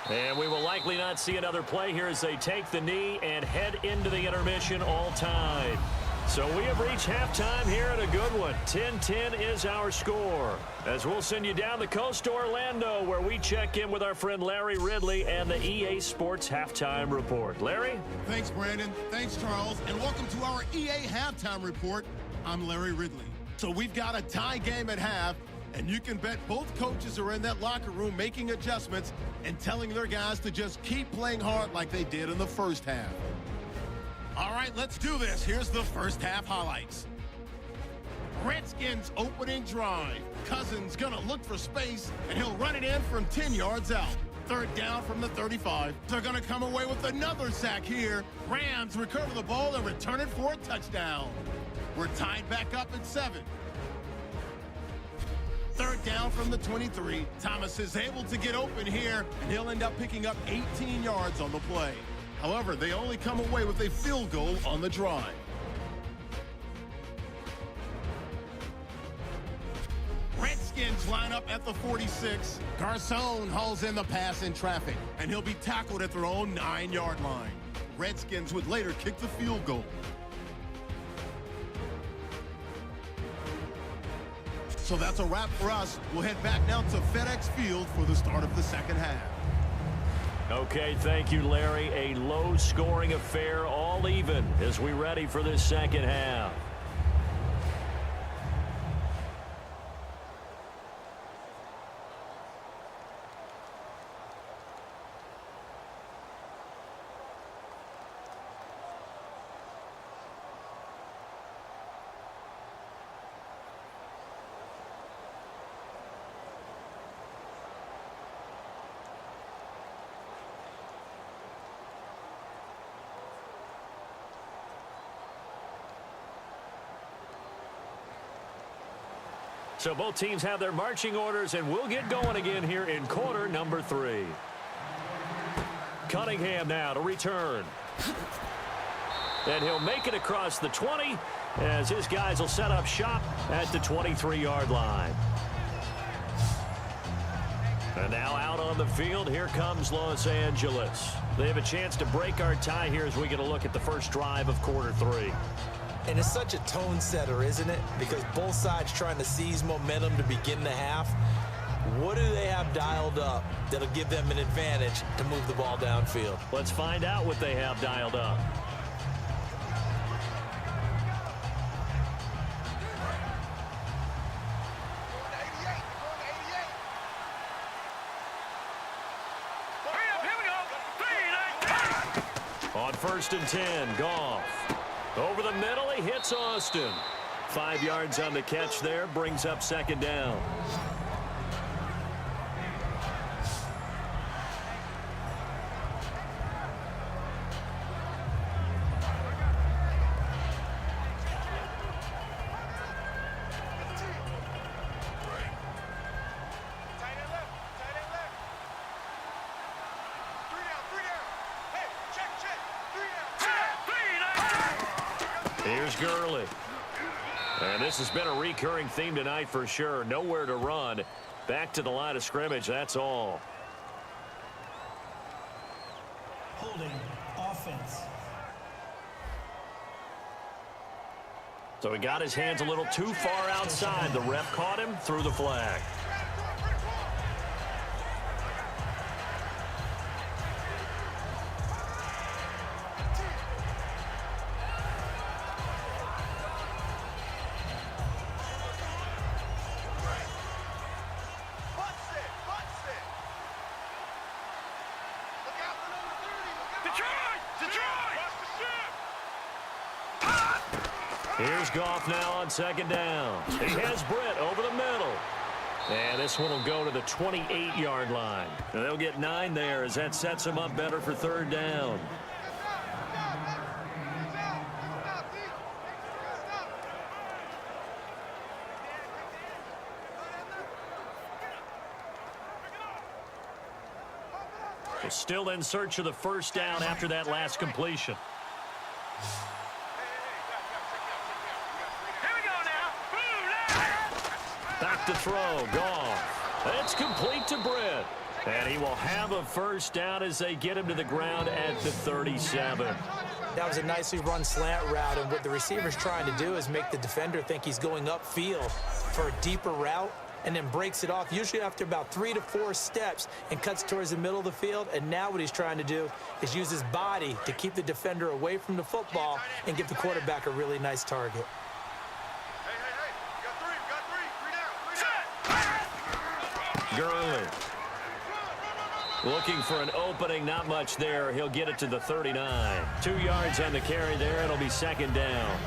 Speaker 2: And we will likely not see another play here as they take the knee and head into the intermission all tied. So we have reached halftime here at a good one. 10-10 is our score. As we'll send you down the coast to Orlando, where we check in with our friend Larry Ridley and the EA Sports Halftime Report. Larry?
Speaker 1: Thanks, Brandon. Thanks, Charles. And welcome to our EA Halftime Report. I'm Larry Ridley. So we've got a tie game at half, and you can bet both coaches are in that locker room making adjustments and telling their guys to just keep playing hard like they did in the first half. All right, let's do this. Here's the first half highlights. Redskins opening drive. Cousins gonna look for space, and he'll run it in from 10 yards out. 3rd down from the 35. They're gonna come away with another sack here. Rams recover the ball and return it for a touchdown. We're tied back up at 7. 3rd down from the 23. Thomas is able to get open here, and he'll end up picking up 18 yards on the play. However, they only come away with a field goal on the drive. Redskins line up at the 46. Garcon hauls in the pass in traffic, and he'll be tackled at their own 9-yard line. Redskins would later kick the field goal. So that's a wrap for us. We'll head back now to FedEx Field for the start of the second half.
Speaker 2: Okay, thank you, Larry. A low-scoring affair, all even, as we ready for this second half. So both teams have their marching orders, and we'll get going again here in quarter number 3. Cunningham now to return. And he'll make it across the 20, as his guys will set up shop at the 23-yard line. And now out on the field, here comes Los Angeles. They have a chance to break our tie here as we get a look at the first drive of quarter 3.
Speaker 3: And it's such a tone setter, isn't it? Because both sides trying to seize momentum to begin the half. What do they have dialed up that'll give them an advantage to move the ball downfield?
Speaker 2: Let's find out what they have dialed up. On 1st and 10, Goff. Over the middle, he hits Austin. 5 yards on the catch there, brings up 2nd down. Here's Gurley. And this has been a recurring theme tonight for sure. Nowhere to run. Back to the line of scrimmage, that's all.
Speaker 5: Holding offense.
Speaker 2: So he got his hands a little too far outside. The ref caught him, threw the flag. Here's Goff now on 2nd down. He has Britt over the middle. And this one will go to the 28-yard line. And they'll get 9 there as that sets him up better for 3rd down. So still in search of the 1st down after that last completion. Back to throw, Goff. It's complete to Britt. And he will have a 1st down as they get him to the ground at the 37.
Speaker 3: That was a nicely run slant route, and what the receiver's trying to do is make the defender think he's going upfield for a deeper route and then breaks it off, usually after about 3 to 4 steps, and cuts towards the middle of the field. And now what he's trying to do is use his body to keep the defender away from the football and give the quarterback a really nice target.
Speaker 2: Gurley looking for an opening, not much there. He'll get it to the 39. 2 yards on the carry there. It'll be 2nd down.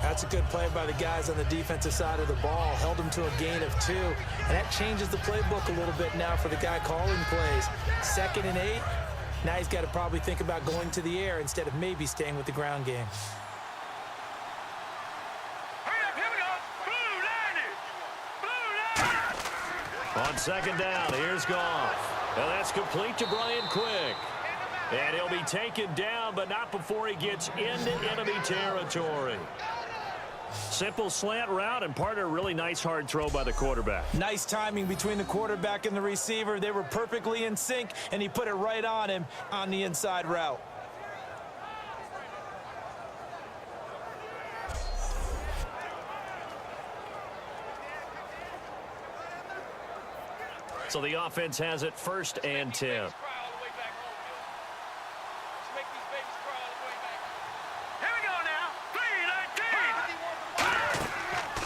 Speaker 3: That's a good play by the guys on the defensive side of the ball. Held him to a gain of 2. And that changes the playbook a little bit now for the guy calling plays. 2nd and 8. Now he's got to probably think about going to the air instead of maybe staying with the ground game.
Speaker 2: On 2nd down, here's Goff. Now that's complete to Brian Quick. And he'll be taken down, but not before he gets into enemy territory. Simple slant route, and part of a really nice hard throw by the quarterback.
Speaker 3: Nice timing between the quarterback and the receiver. They were perfectly in sync, and he put it right on him on the inside route.
Speaker 2: So the offense has it 1st and 10.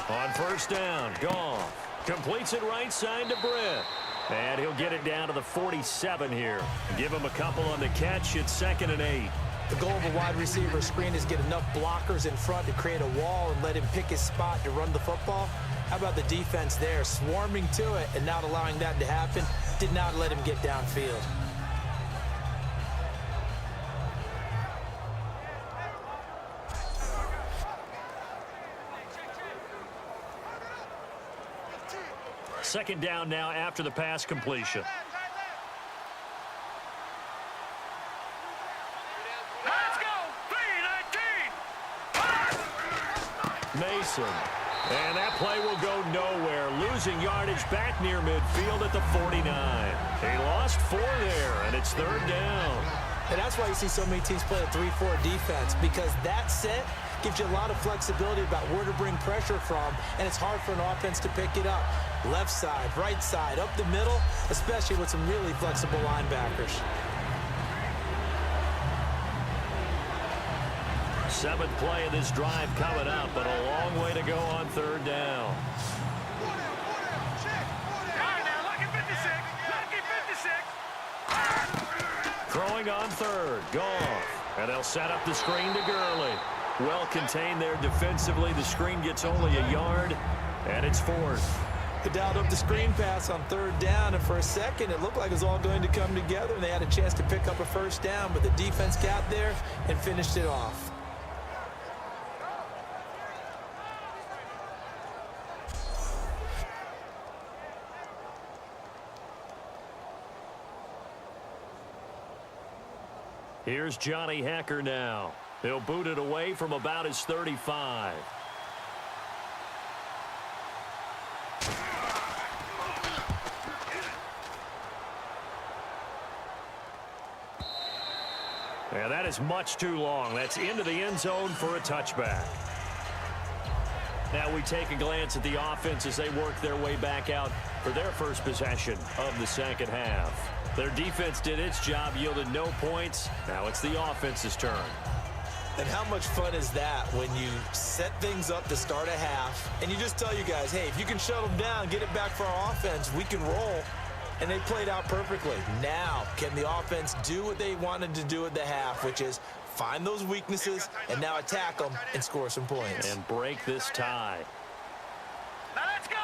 Speaker 2: On 1st down, Goff completes it right side to Britt. And he'll get it down to the 47 here. Give him a couple on the catch. It's 2nd and 8.
Speaker 3: The goal of a wide receiver screen is get enough blockers in front to create a wall and let him pick his spot to run the football. How about the defense there, swarming to it and not allowing that to happen? Did not let him get downfield.
Speaker 2: Second down now after the pass completion. Wilson. And that play will go nowhere, losing yardage back near midfield at the 49. He lost 4 there, and it's 3rd down.
Speaker 3: And that's why you see so many teams play a 3-4 defense, because that set gives you a lot of flexibility about where to bring pressure from, and it's hard for an offense to pick it up. Left side, right side, up the middle, especially with some really flexible linebackers.
Speaker 2: 7th play of this drive coming up, but a long way to go on 3rd down. Throwing on 3rd, Goff. And they'll set up the screen to Gurley. Well contained there defensively. The screen gets only a yard, and it's 4th.
Speaker 3: They dialed up the screen pass on 3rd down, and for a second it looked like it was all going to come together, and they had a chance to pick up a 1st down, but the defense got there and finished it off.
Speaker 2: Here's Johnny Hacker now. He'll boot it away from about his 35. Yeah, that is much too long. That's into the end zone for a touchback. Now we take a glance at the offense as they work their way back out for their first possession of the second half. Their defense did its job, yielded no points. Now it's the offense's turn.
Speaker 3: And how much fun is that when you set things up to start a half and you just tell you guys, hey, if you can shut them down, get it back for our offense, we can roll. And they played out perfectly. Now, can the offense do what they wanted to do at the half, which is find those weaknesses and now attack them and score some points.
Speaker 2: And break this tie.
Speaker 4: Now let's go.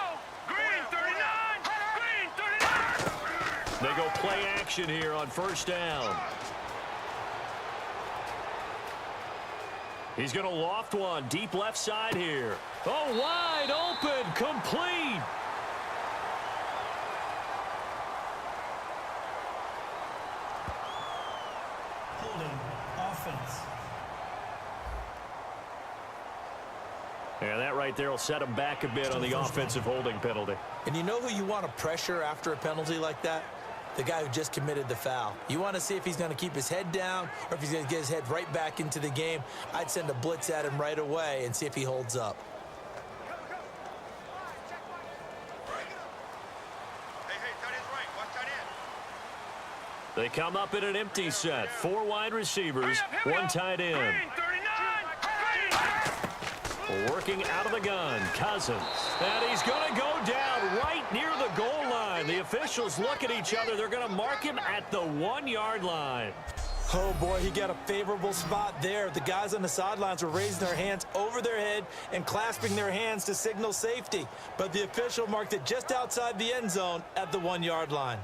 Speaker 4: Green 39. Green 39.
Speaker 2: They go play action here on 1st down. He's going to loft one deep left side here. Oh, wide open, complete.
Speaker 5: Holding offense.
Speaker 2: Yeah, that right there will set him back a bit on the offensive holding penalty.
Speaker 3: And you know who you want to pressure after a penalty like that? The guy who just committed the foul. You want to see if he's going to keep his head down or if he's going to get his head right back into the game. I'd send a blitz at him right away and see if he holds up.
Speaker 2: They come up in an empty set. 4 wide receivers, 1 tight end. Working out of the gun, Cousins. And he's going to go down right near the goal line. The officials look at each other. They're going to mark him at the 1-yard line.
Speaker 3: Oh, boy, he got a favorable spot there. The guys on the sidelines were raising their hands over their head and clasping their hands to signal safety. But the official marked it just outside the end zone at the 1-yard line.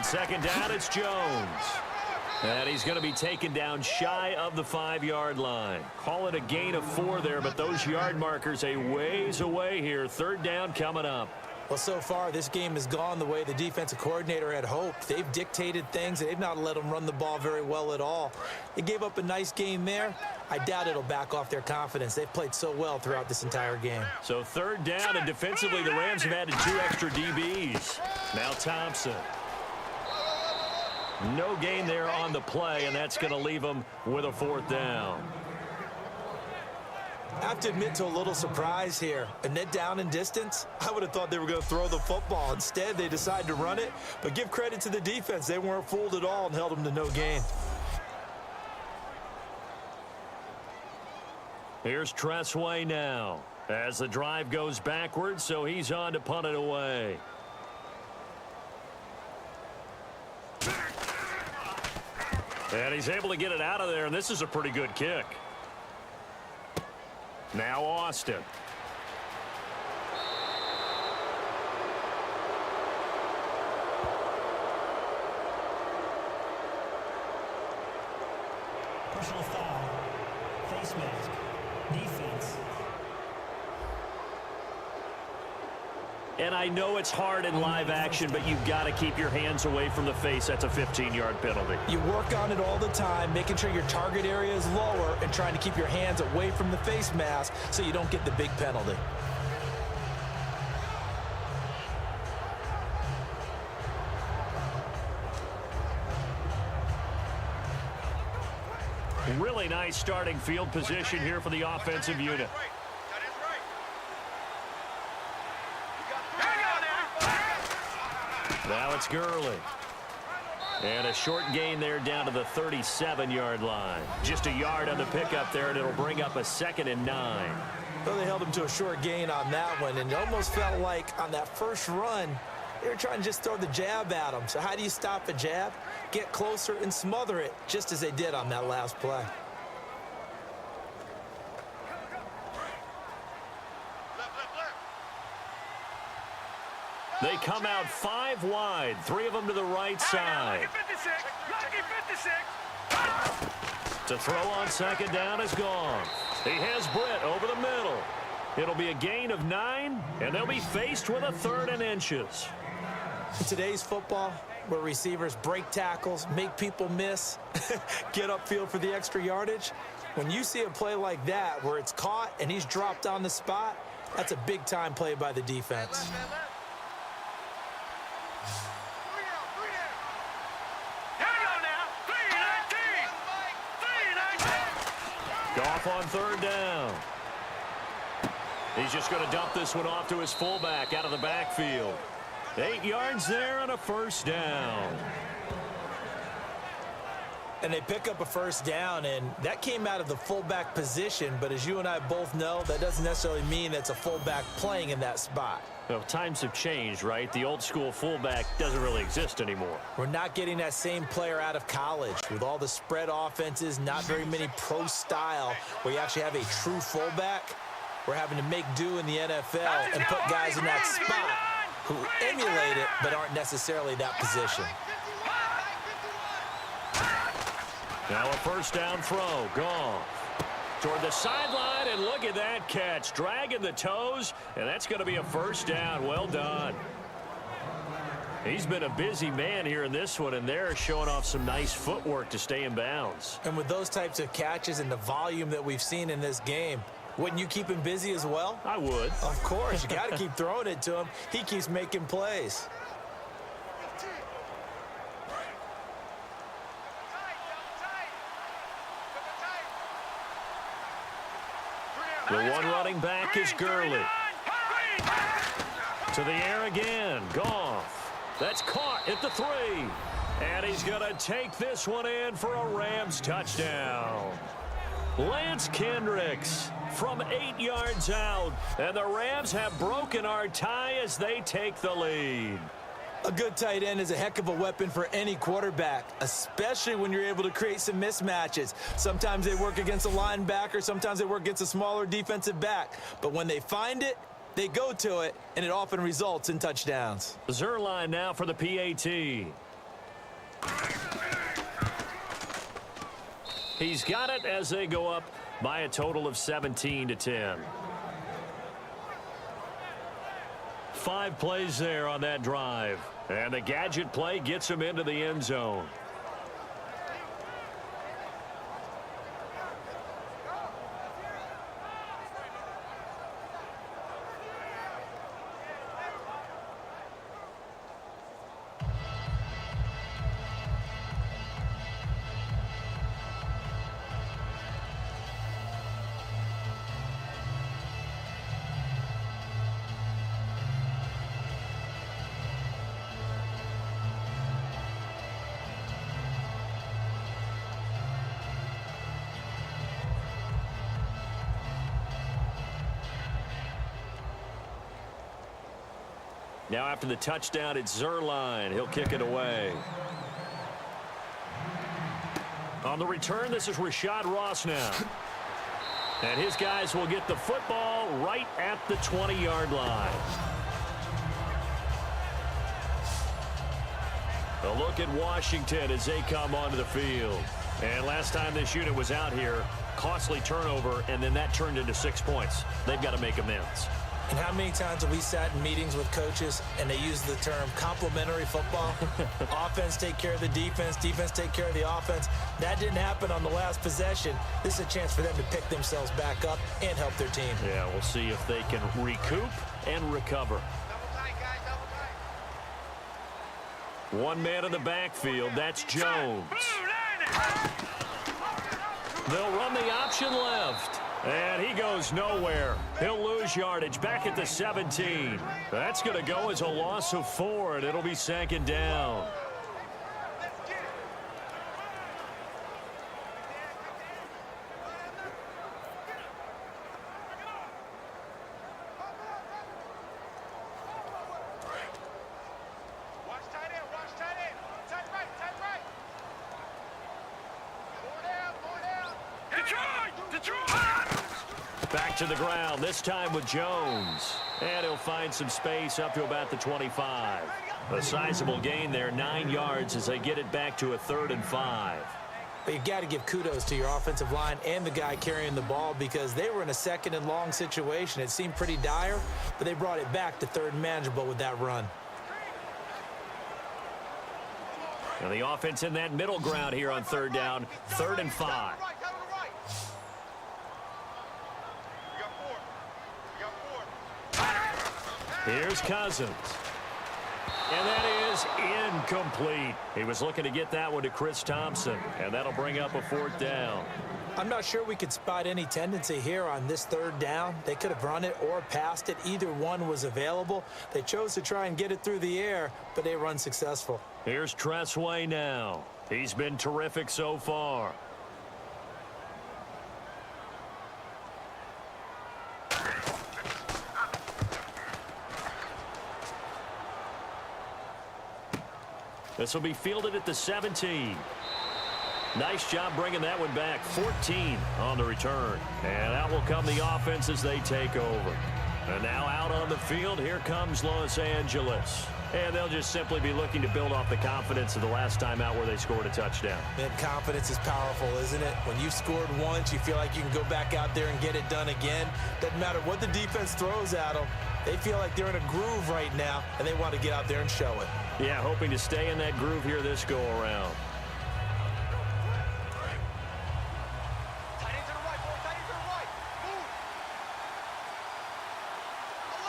Speaker 2: Second down, it's Jones. And he's going to be taken down shy of the 5-yard line. Call it a gain of 4 there, but those yard markers a ways away here. 3rd down coming up.
Speaker 3: Well, so far, this game has gone the way the defensive coordinator had hoped. They've dictated things, and they've not let them run the ball very well at all. They gave up a nice game there. I doubt it'll back off their confidence. They've played so well throughout this entire game.
Speaker 2: So 3rd down, and defensively, the Rams have added 2 extra DBs. Now Thompson. No gain there on the play, and that's going to leave them with a 4th down.
Speaker 3: I have to admit to a little surprise here. A net down in distance? I would have thought they were going to throw the football. Instead, they decided to run it. But give credit to the defense. They weren't fooled at all and held them to no gain.
Speaker 2: Here's Tressway now as the drive goes backwards, so he's on to punt it away. And he's able to get it out of there, and this is a pretty good kick. Now Austin.
Speaker 5: Personal foul. Face mask. Defense.
Speaker 2: And I know it's hard in live action, but you've got to keep your hands away from the face. That's a 15-yard penalty.
Speaker 3: You work on it all the time, making sure your target area is lower and trying to keep your hands away from the face mask so you don't get the big penalty.
Speaker 2: Really nice starting field position here for the offensive unit. Now it's Gurley. And a short gain there down to the 37-yard line. Just a yard on the pickup there, and it'll bring up a 2nd and 9.
Speaker 3: Well, they held him to a short gain on that one, and it almost felt like on that first run, they were trying to just throw the jab at him. So how do you stop a jab? Get closer and smother it, just as they did on that last play.
Speaker 2: They come out 5 wide, 3 of them to the right side. To throw on 2nd down is Goff. He has Britt over the middle. It'll be a gain of 9, and they'll be faced with a 3rd and inches.
Speaker 3: In today's football, where receivers break tackles, make people miss, get upfield for the extra yardage, when you see a play like that where it's caught and he's dropped on the spot, that's a big-time play by the defense.
Speaker 2: Goff on 3rd down. He's just going to dump this one off to his fullback out of the backfield. 8 yards there and a 1st down.
Speaker 3: And they pick up a 1st down, and that came out of the fullback position, but as you and I both know, that doesn't necessarily mean it's a fullback playing in that spot.
Speaker 2: Well, times have changed, right? The old school fullback doesn't really exist anymore.
Speaker 3: We're not getting that same player out of college with all the spread offenses, not very many pro style where you actually have a true fullback. We're having to make do in the NFL and put guys in that spot who emulate it but aren't necessarily that position.
Speaker 2: Now a 1st down throw. Goff toward the sideline, and look at that catch. Dragging the toes, and that's going to be a 1st down. Well done. He's been a busy man here in this one, and they're showing off some nice footwork to stay in bounds.
Speaker 3: And with those types of catches and the volume that we've seen in this game, wouldn't you keep him busy as well?
Speaker 2: I would.
Speaker 3: Of course. You got to keep throwing it to him. He keeps making plays.
Speaker 2: The one running back is Gurley. To the air again. Goff. That's caught at the 3. And he's going to take this one in for a Rams touchdown. Lance Kendricks from 8 yards out. And the Rams have broken our tie as they take the lead.
Speaker 3: A good tight end is a heck of a weapon for any quarterback, especially when you're able to create some mismatches. Sometimes they work against a linebacker, sometimes they work against a smaller defensive back. But when they find it, they go to it, and it often results in touchdowns.
Speaker 2: Zerline now for the PAT. He's got it as they go up by a total of 17-10. 5 plays there on that drive. And the gadget play gets him into the end zone. Now after the touchdown, it's Zerline. He'll kick it away. On the return, this is Rashad Ross now. And his guys will get the football right at the 20-yard line. A look at Washington as they come onto the field. And last time this unit was out here, costly turnover, and then that turned into 6 points. They've got to make amends.
Speaker 3: And how many times have we sat in meetings with coaches and they use the term complementary football? Offense take care of the defense, defense take care of the offense. That didn't happen on the last possession. This is a chance for them to pick themselves back up and help their team.
Speaker 2: Yeah, we'll see if they can recoup and recover.
Speaker 4: Double tight, guys, double tight.
Speaker 2: One man in the backfield, that's Jones. They'll run the option left. And he goes nowhere. He'll lose yardage back at the 17. That's going to go as a loss of 4, and it'll be 2nd down.
Speaker 4: Watch tight end, watch tight end. Tight right, tight right. Four down. Detroit!
Speaker 2: Back to the ground, this time with Jones. And he'll find some space up to about the 25. A sizable gain there, 9 yards as they get it back to a 3rd and 5.
Speaker 3: But you've got to give kudos to your offensive line and the guy carrying the ball because they were in a 2nd and long situation. It seemed pretty dire, but they brought it back to 3rd and manageable with that run.
Speaker 2: And the offense in that middle ground here on 3rd down, 3rd and 5. Here's Cousins. And that is incomplete. He was looking to get that one to Chris Thompson, and that'll bring up a 4th down.
Speaker 3: I'm not sure we could spot any tendency here on this 3rd down. They could have run it or passed it. Either one was available. They chose to try and get it through the air, but they were unsuccessful.
Speaker 2: Here's Tressway now. He's been terrific so far. This will be fielded at the 17. Nice job bringing that one back. 14 on the return. And out will come the offense as they take over. And now out on the field, here comes Los Angeles. And they'll just simply be looking to build off the confidence of the last time out where they scored a touchdown.
Speaker 3: And confidence is powerful, isn't it? When you've scored once, you feel like you can go back out there and get it done again. Doesn't matter what the defense throws at them. They feel like they're in a groove right now, and they want to get out there and show it.
Speaker 2: Yeah, hoping to stay in that groove here this go-around.
Speaker 4: Tight end to the right, boy, tight end to the right. Move.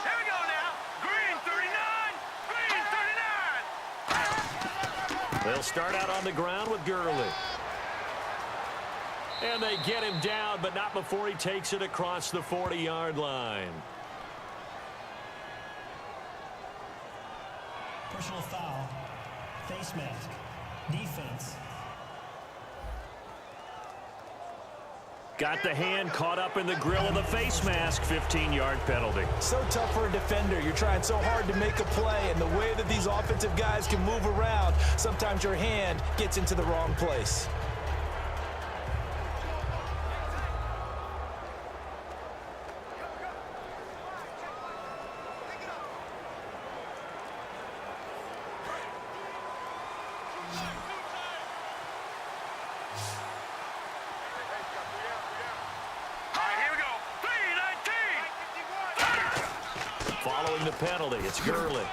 Speaker 4: Here we go now. Green 39. Green 39.
Speaker 2: They'll start out on the ground with Gurley. And they get him down, but not before he takes it across the 40-yard line.
Speaker 5: Personal foul. Face mask. Defense.
Speaker 2: Got the hand caught up in the grill of the face mask. 15-yard penalty.
Speaker 3: So tough for a defender. You're trying so hard to make a play, and the way that these offensive guys can move around, sometimes your hand gets into the wrong place.
Speaker 2: Following the penalty, it's Gurley.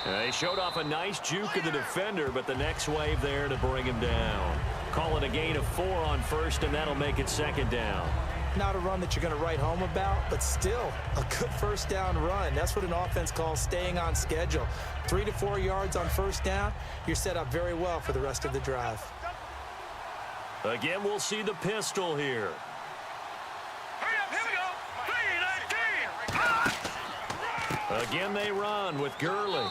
Speaker 2: They showed off a nice juke of the defender, but the next wave there to bring him down. Call it a gain of 4 on 1st, and that'll make it 2nd down.
Speaker 3: Not a run that you're going to write home about, but still a good 1st down run. That's what an offense calls staying on schedule. 3 to 4 yards on 1st down, you're set up very well for the rest of the drive.
Speaker 2: Again, we'll see the pistol here.
Speaker 4: Hurry up, here we go. 3-19.
Speaker 2: Again, they run with Gurley.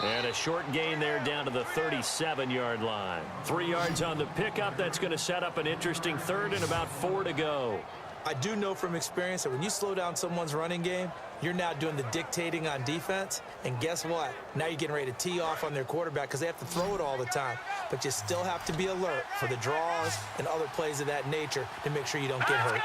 Speaker 2: And a short gain there down to the 37-yard line. 3 yards on the pickup. That's going to set up an interesting 3rd and about 4 to go.
Speaker 3: I do know from experience that when you slow down someone's running game, you're now doing the dictating on defense. And guess what? Now you're getting ready to tee off on their quarterback because they have to throw it all the time. But you still have to be alert for the draws and other plays of that nature to make sure you don't get hurt.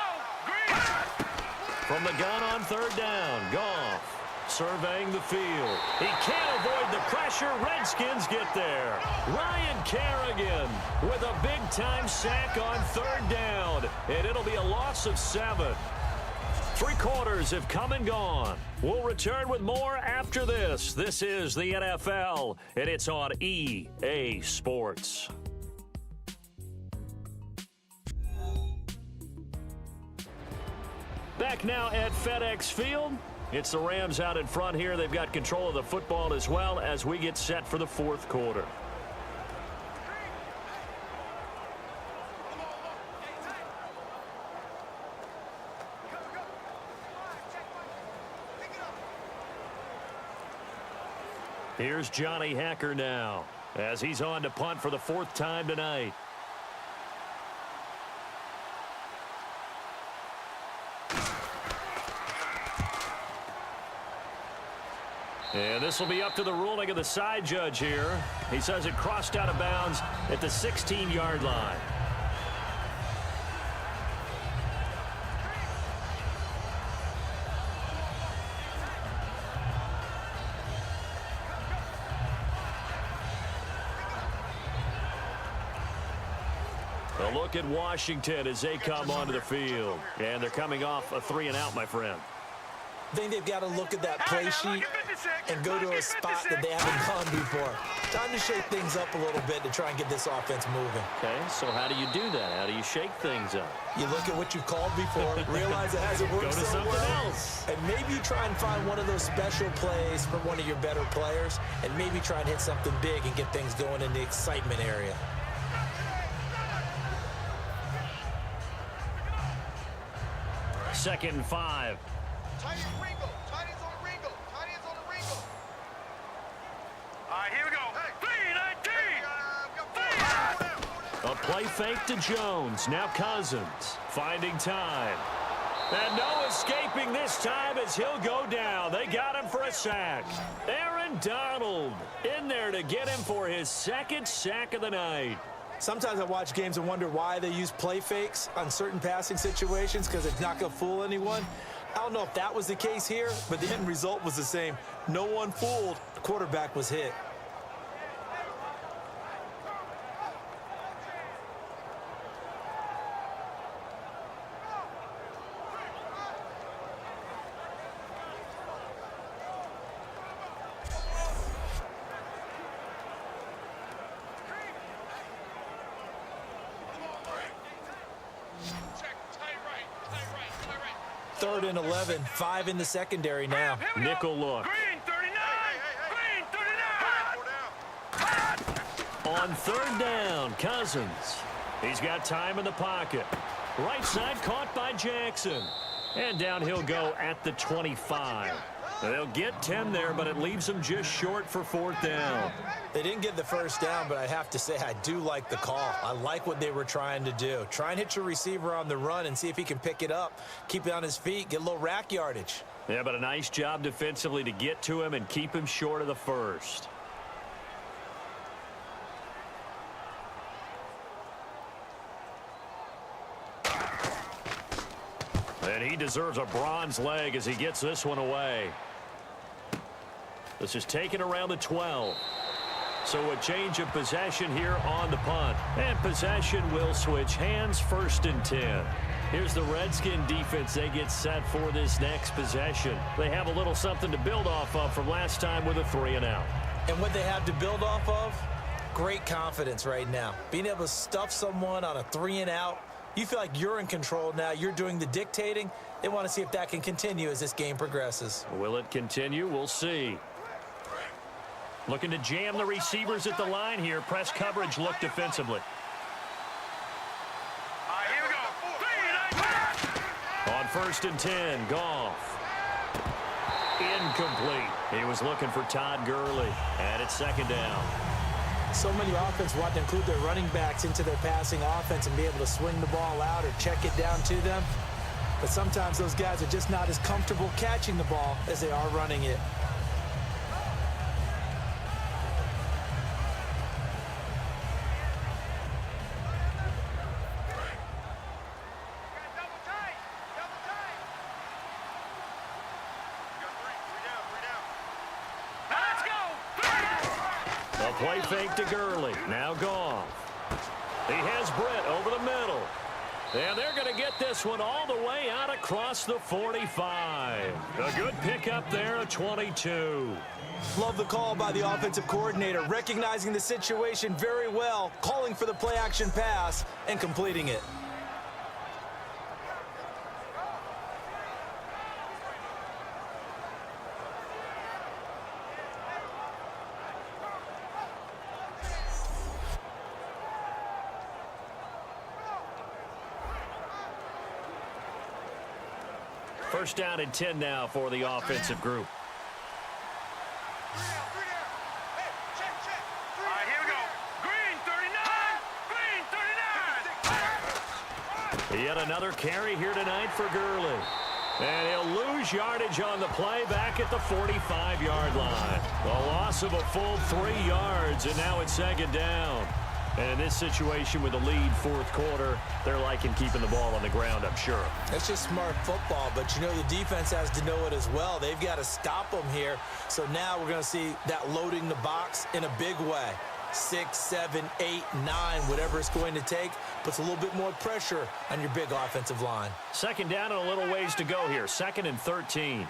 Speaker 2: From the gun on 3rd down, Goff surveying the field. He can't avoid the pressure. Redskins get there. Ryan Kerrigan with a big-time sack on third down. And it'll be a loss of 7. 3 quarters have come and gone. We'll return with more after this. This is the NFL, and it's on EA Sports. Back now at FedEx Field. It's the Rams out in front here. They've got control of the football as well as we get set for the 4th quarter. Here's Johnny Hacker now as he's on to punt for the 4th time tonight. And this will be up to the ruling of the side judge here. He says it crossed out of bounds at the 16-yard line. A look at Washington as they come onto the field. And they're coming off a 3-and-out, my friend.
Speaker 3: I think they've got to look at that play sheet and go to a spot that they haven't gone before. Time to shake things up a little bit to try and get this offense moving.
Speaker 2: Okay, so how do you do that? How do you shake things up?
Speaker 3: You look at what you've called before, realize it hasn't worked
Speaker 2: Go to
Speaker 3: so
Speaker 2: something
Speaker 3: well,
Speaker 2: else.
Speaker 3: and maybe you try and find one of those special plays from one of your better players, and maybe try and hit something big and get things going in the excitement area.
Speaker 2: Second and 5.
Speaker 4: Tight end Ringo. Tight end's on the Ringo. Tight end's on the Ringo. All right, here we go. Hey, 3-19.
Speaker 2: A play fake to Jones. Now Cousins finding time. And no escaping this time as he'll go down. They got him for a sack. Aaron Donald in there to get him for his 2nd sack of the night.
Speaker 3: Sometimes I watch games and wonder why they use play fakes on certain passing situations because it's not going to fool anyone. I don't know if that was the case here, but the end result was the same. No one fooled. The quarterback was hit. Third and 11, 5 in the secondary now.
Speaker 2: Nickel look.
Speaker 4: Green 39.
Speaker 2: On third down, Cousins. He's got time in the pocket. Right side caught by Jackson. And down he'll go at the 25. They'll get 10 there, but it leaves them just short for 4th down.
Speaker 3: They didn't get the first down, but I have to say I do like the call. I like what they were trying to do. Try and hit your receiver on the run and see if he can pick it up, keep it on his feet, get a little rack yardage.
Speaker 2: Yeah, but a nice job defensively to get to him and keep him short of the first. And he deserves a bronze leg as he gets this one away. This is taken around the 12. So a change of possession here on the punt. And possession will switch hands, 1st and 10. Here's the Redskin defense. They get set for this next possession. They have a little something to build off of from last time with a 3-and-out.
Speaker 3: And what they have to build off of? Great confidence right now. Being able to stuff someone on a 3-and-out. You feel like you're in control now. You're doing the dictating. They want to see if that can continue as this game progresses.
Speaker 2: Will it continue? We'll see. Looking to jam the receivers at the line here. Press coverage look defensively.
Speaker 4: All right, here we go. 3-19.
Speaker 2: On 1st and 10, Goff. Incomplete. He was looking for Todd Gurley. And it's 2nd down.
Speaker 3: So many offenses want to include their running backs into their passing offense and be able to swing the ball out or check it down to them. But sometimes those guys are just not as comfortable catching the ball as they are running it.
Speaker 4: Double tight. You got 3 down.
Speaker 2: play fake to Gurley. Now Goff. He has Britt over the middle. And they're going to get this one all the way out across the 45. A good pickup there, a 22.
Speaker 3: Love the call by the offensive coordinator, recognizing the situation very well, calling for the play-action pass, and completing it.
Speaker 2: First down and 10 now for the offensive group. Yet another carry here tonight for Gurley. And he'll lose yardage on the play back at the 45-yard line. A loss of a full 3 yards, and now it's second down. And in this situation with the lead fourth quarter, they're liking keeping the ball on the ground, I'm sure.
Speaker 3: That's just smart football, but you know the defense has to know it as well. They've got to stop them here. So now we're going to see that loading the box in a big way. 6, 7, 8, 9, whatever it's going to take, puts a little bit more pressure on your big offensive line.
Speaker 2: Second down and a little ways to go here. 2nd and 13.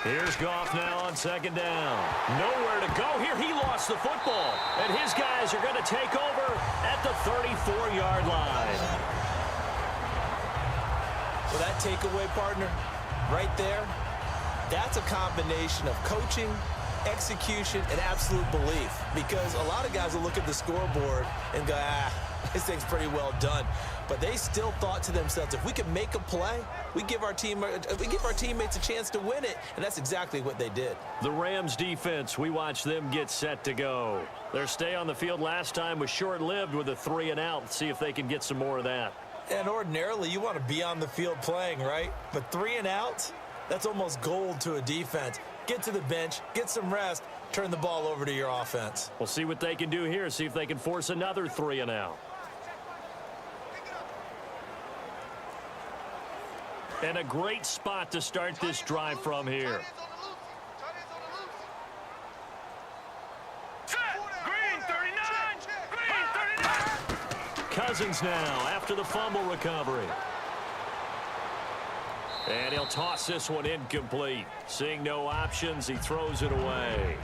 Speaker 2: Here's Goff now on second down. Nowhere to go here. He lost the football. And his guys are going to take over at the 34-yard line.
Speaker 3: Well, that takeaway, partner, right there, that's a combination of coaching, execution, and absolute belief. Because a lot of guys will look at the scoreboard and go, this thing's pretty well done. But they still thought to themselves, if we can make a play, we give our teammates a chance to win it. And that's exactly what they did.
Speaker 2: The Rams defense, we watch them get set to go. Their stay on the field last time was short-lived with a 3-and-out. See if they can get some more of that.
Speaker 3: And ordinarily, you want to be on the field playing, right? But 3-and-outs? That's almost gold to a defense. Get to the bench, get some rest, turn the ball over to your offense.
Speaker 2: We'll see what they can do here, see if they can force another 3-and-out. And a great spot to start this drive from here. Cousins now after the fumble recovery. And he'll toss this one incomplete. Seeing no options, he throws it away.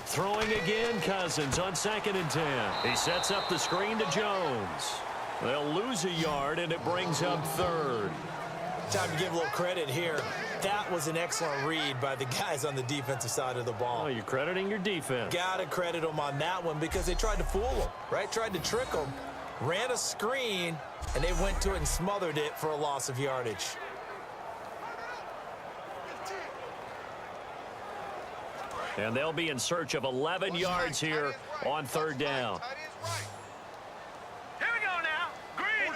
Speaker 2: Throwing again, Cousins on 2nd and 10. He sets up the screen to Jones. They'll lose a yard, and it brings up 3rd.
Speaker 3: Time to give a little credit here. That was an excellent read by the guys on the defensive side of the ball.
Speaker 2: Oh, you're crediting your defense.
Speaker 3: Got to credit them on that one because they tried to fool them, right? Tried to trick them, ran a screen, and they went to it and smothered it for a loss of yardage.
Speaker 2: And they'll be in search of 11 yards here on 3rd down.
Speaker 4: Here we go now. Green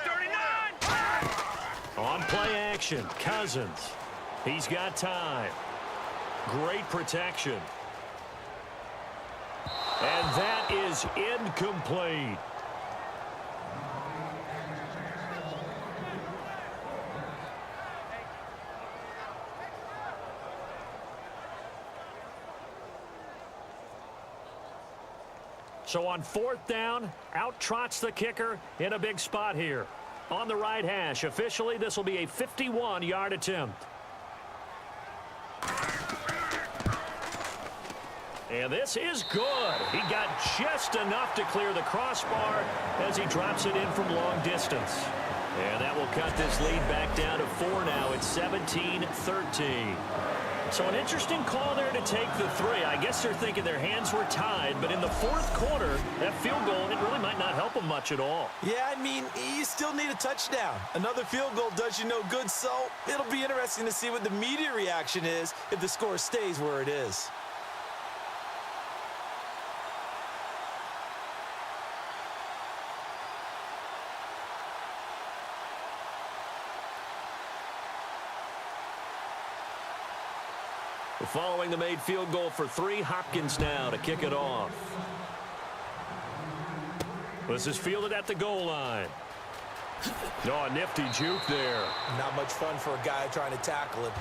Speaker 4: 39.
Speaker 2: On play action, Cousins. He's got time. Great protection. And that is incomplete. So on 4th down, out trots the kicker in a big spot here. On the right hash, officially this will be a 51-yard attempt. And this is good. He got just enough to clear the crossbar as he drops it in from long distance. And that will cut this lead back down to 4 now. It's 17-13. So an interesting call there to take the 3. I guess they're thinking their hands were tied, but in the 4th quarter, that field goal, it really might not help them much at all.
Speaker 3: Yeah, I mean, you still need a touchdown. Another field goal does you no good, so it'll be interesting to see what the media reaction is if the score stays where it is.
Speaker 2: Following the made field goal for 3, Hopkins now to kick it off. This is fielded at the goal line. Oh, a nifty juke there.
Speaker 3: Not much fun for a guy trying to tackle it.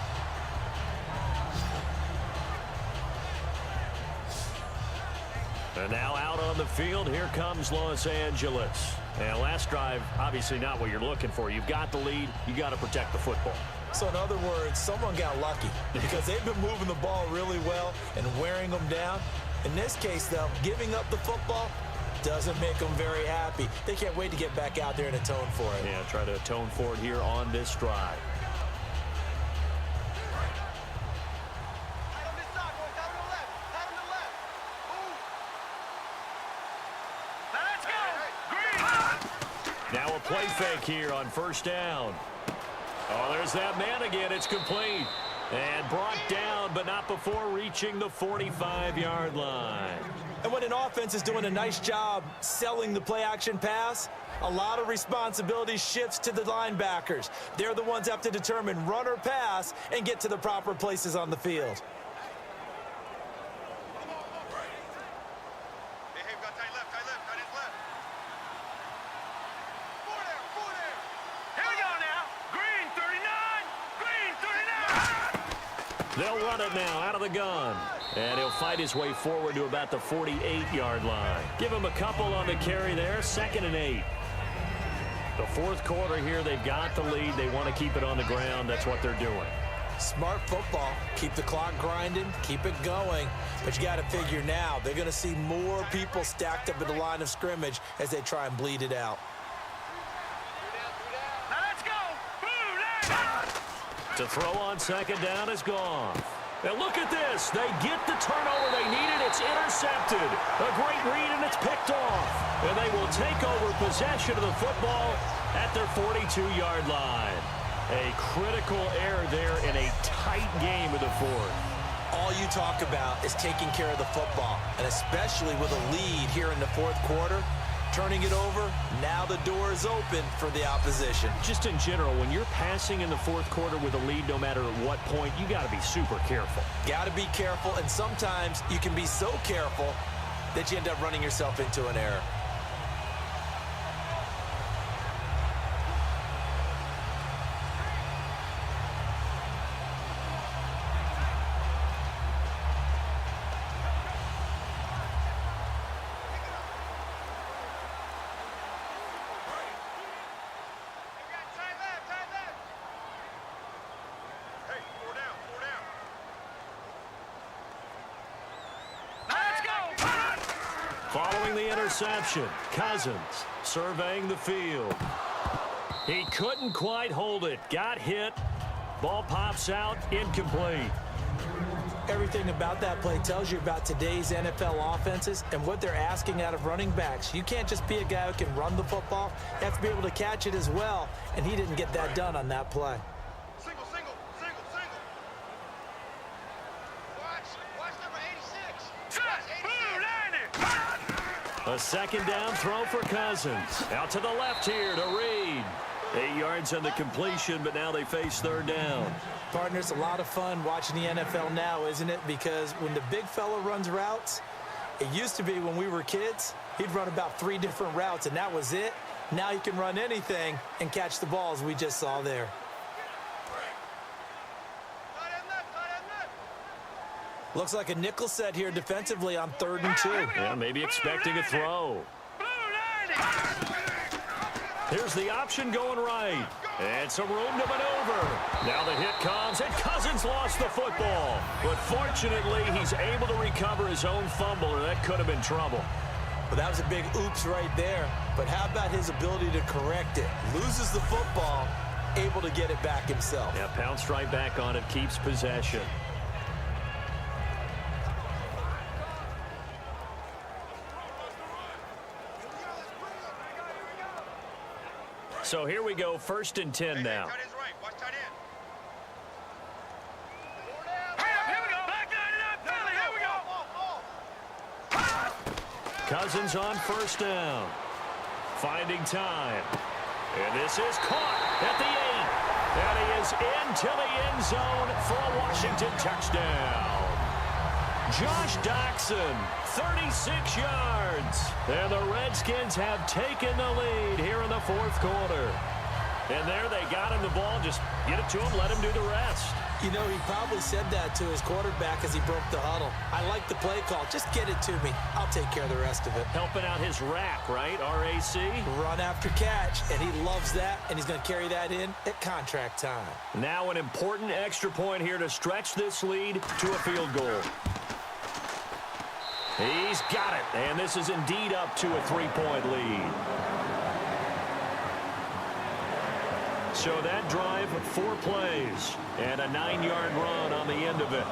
Speaker 2: And now out on the field, here comes Los Angeles. And last drive, obviously not what you're looking for. You've got the lead. You got to protect the football.
Speaker 3: So in other words, someone got lucky because they've been moving the ball really well and wearing them down. In this case, though, giving up the football doesn't make them very happy. They can't wait to get back out there and atone for it.
Speaker 2: Yeah, try to atone for it here on this drive. Now a play fake here on first down. Oh, there's that man again. It's complete. And brought down, but not before reaching the 45-yard line.
Speaker 3: And when an offense is doing a nice job selling the play-action pass, a lot of responsibility shifts to the linebackers. They're the ones that have to determine run or pass and get to the proper places on the field.
Speaker 2: They'll run it now out of the gun. And he'll fight his way forward to about the 48-yard line. Give him a couple on the carry there. 2nd and 8. The fourth quarter here, they've got the lead. They want to keep it on the ground. That's what they're doing.
Speaker 3: Smart football. Keep the clock grinding. Keep it going. But you got to figure now, they're going to see more people stacked up at the line of scrimmage as they try and bleed it out.
Speaker 2: To throw on 2nd down is Goff. And look at this. They get the turnover they needed. It's intercepted. A great read, and it's picked off. And they will take over possession of the football at their 42-yard line. A critical error there in a tight game of the fourth.
Speaker 3: All you talk about is taking care of the football, and especially with a lead here in the fourth quarter. Turning it over, now the door is open for the opposition.
Speaker 2: Just in general, when you're passing in the fourth quarter with a lead, no matter at what point, you got to be super careful.
Speaker 3: Got to be careful, and sometimes you can be so careful that you end up running yourself into an error.
Speaker 2: Following the interception, Cousins surveying the field. He couldn't quite hold it. Got hit. Ball pops out, incomplete.
Speaker 3: Everything about that play tells you about today's NFL offenses and what they're asking out of running backs. You can't just be a guy who can run the football. You have to be able to catch it as well, and he didn't get that done on that play.
Speaker 4: Single. Watch number 86.
Speaker 2: A 2nd down throw for Cousins. Out to the left here to Reed. 8 yards on the completion, but now they face 3rd down.
Speaker 3: Partner, it's a lot of fun watching the NFL now, isn't it? Because when the big fella runs routes, it used to be when we were kids, he'd run about 3 different routes, and that was it. Now he can run anything and catch the balls we just saw there. Looks like a nickel set here defensively on 3rd and 2.
Speaker 2: Yeah, maybe expecting a throw. Here's the option going right. And some room to maneuver. Now the hit comes, and Cousins lost the football. But fortunately, he's able to recover his own fumble, or that could have been trouble.
Speaker 3: But that was a big oops right there. But how about his ability to correct it? Loses the football, able to get it back himself.
Speaker 2: Yeah, pounced right back on it, keeps possession. So here we go, 1st and 10 now.
Speaker 4: Tight end's right. Watch tight end.
Speaker 2: Cousins on 1st down. Finding time. And this is caught at the And he is into the end zone for a Washington touchdown. Josh Doxson, 36 yards. And the Redskins have taken the lead here in the fourth quarter. And there they got him the ball. Just get it to him, let him do the rest.
Speaker 3: You know, he probably said that to his quarterback as he broke the huddle. I like the play call. Just get it to me. I'll take care of the rest of it.
Speaker 2: Helping out his rack, right? RAC.
Speaker 3: Run after catch, and he loves that, and he's going to carry that in at contract time.
Speaker 2: Now an important extra point here to stretch this lead to a field goal. He's got it, and this is indeed up to a 3-point lead. So that drive, 4 plays, and a 9-yard run on the end of it.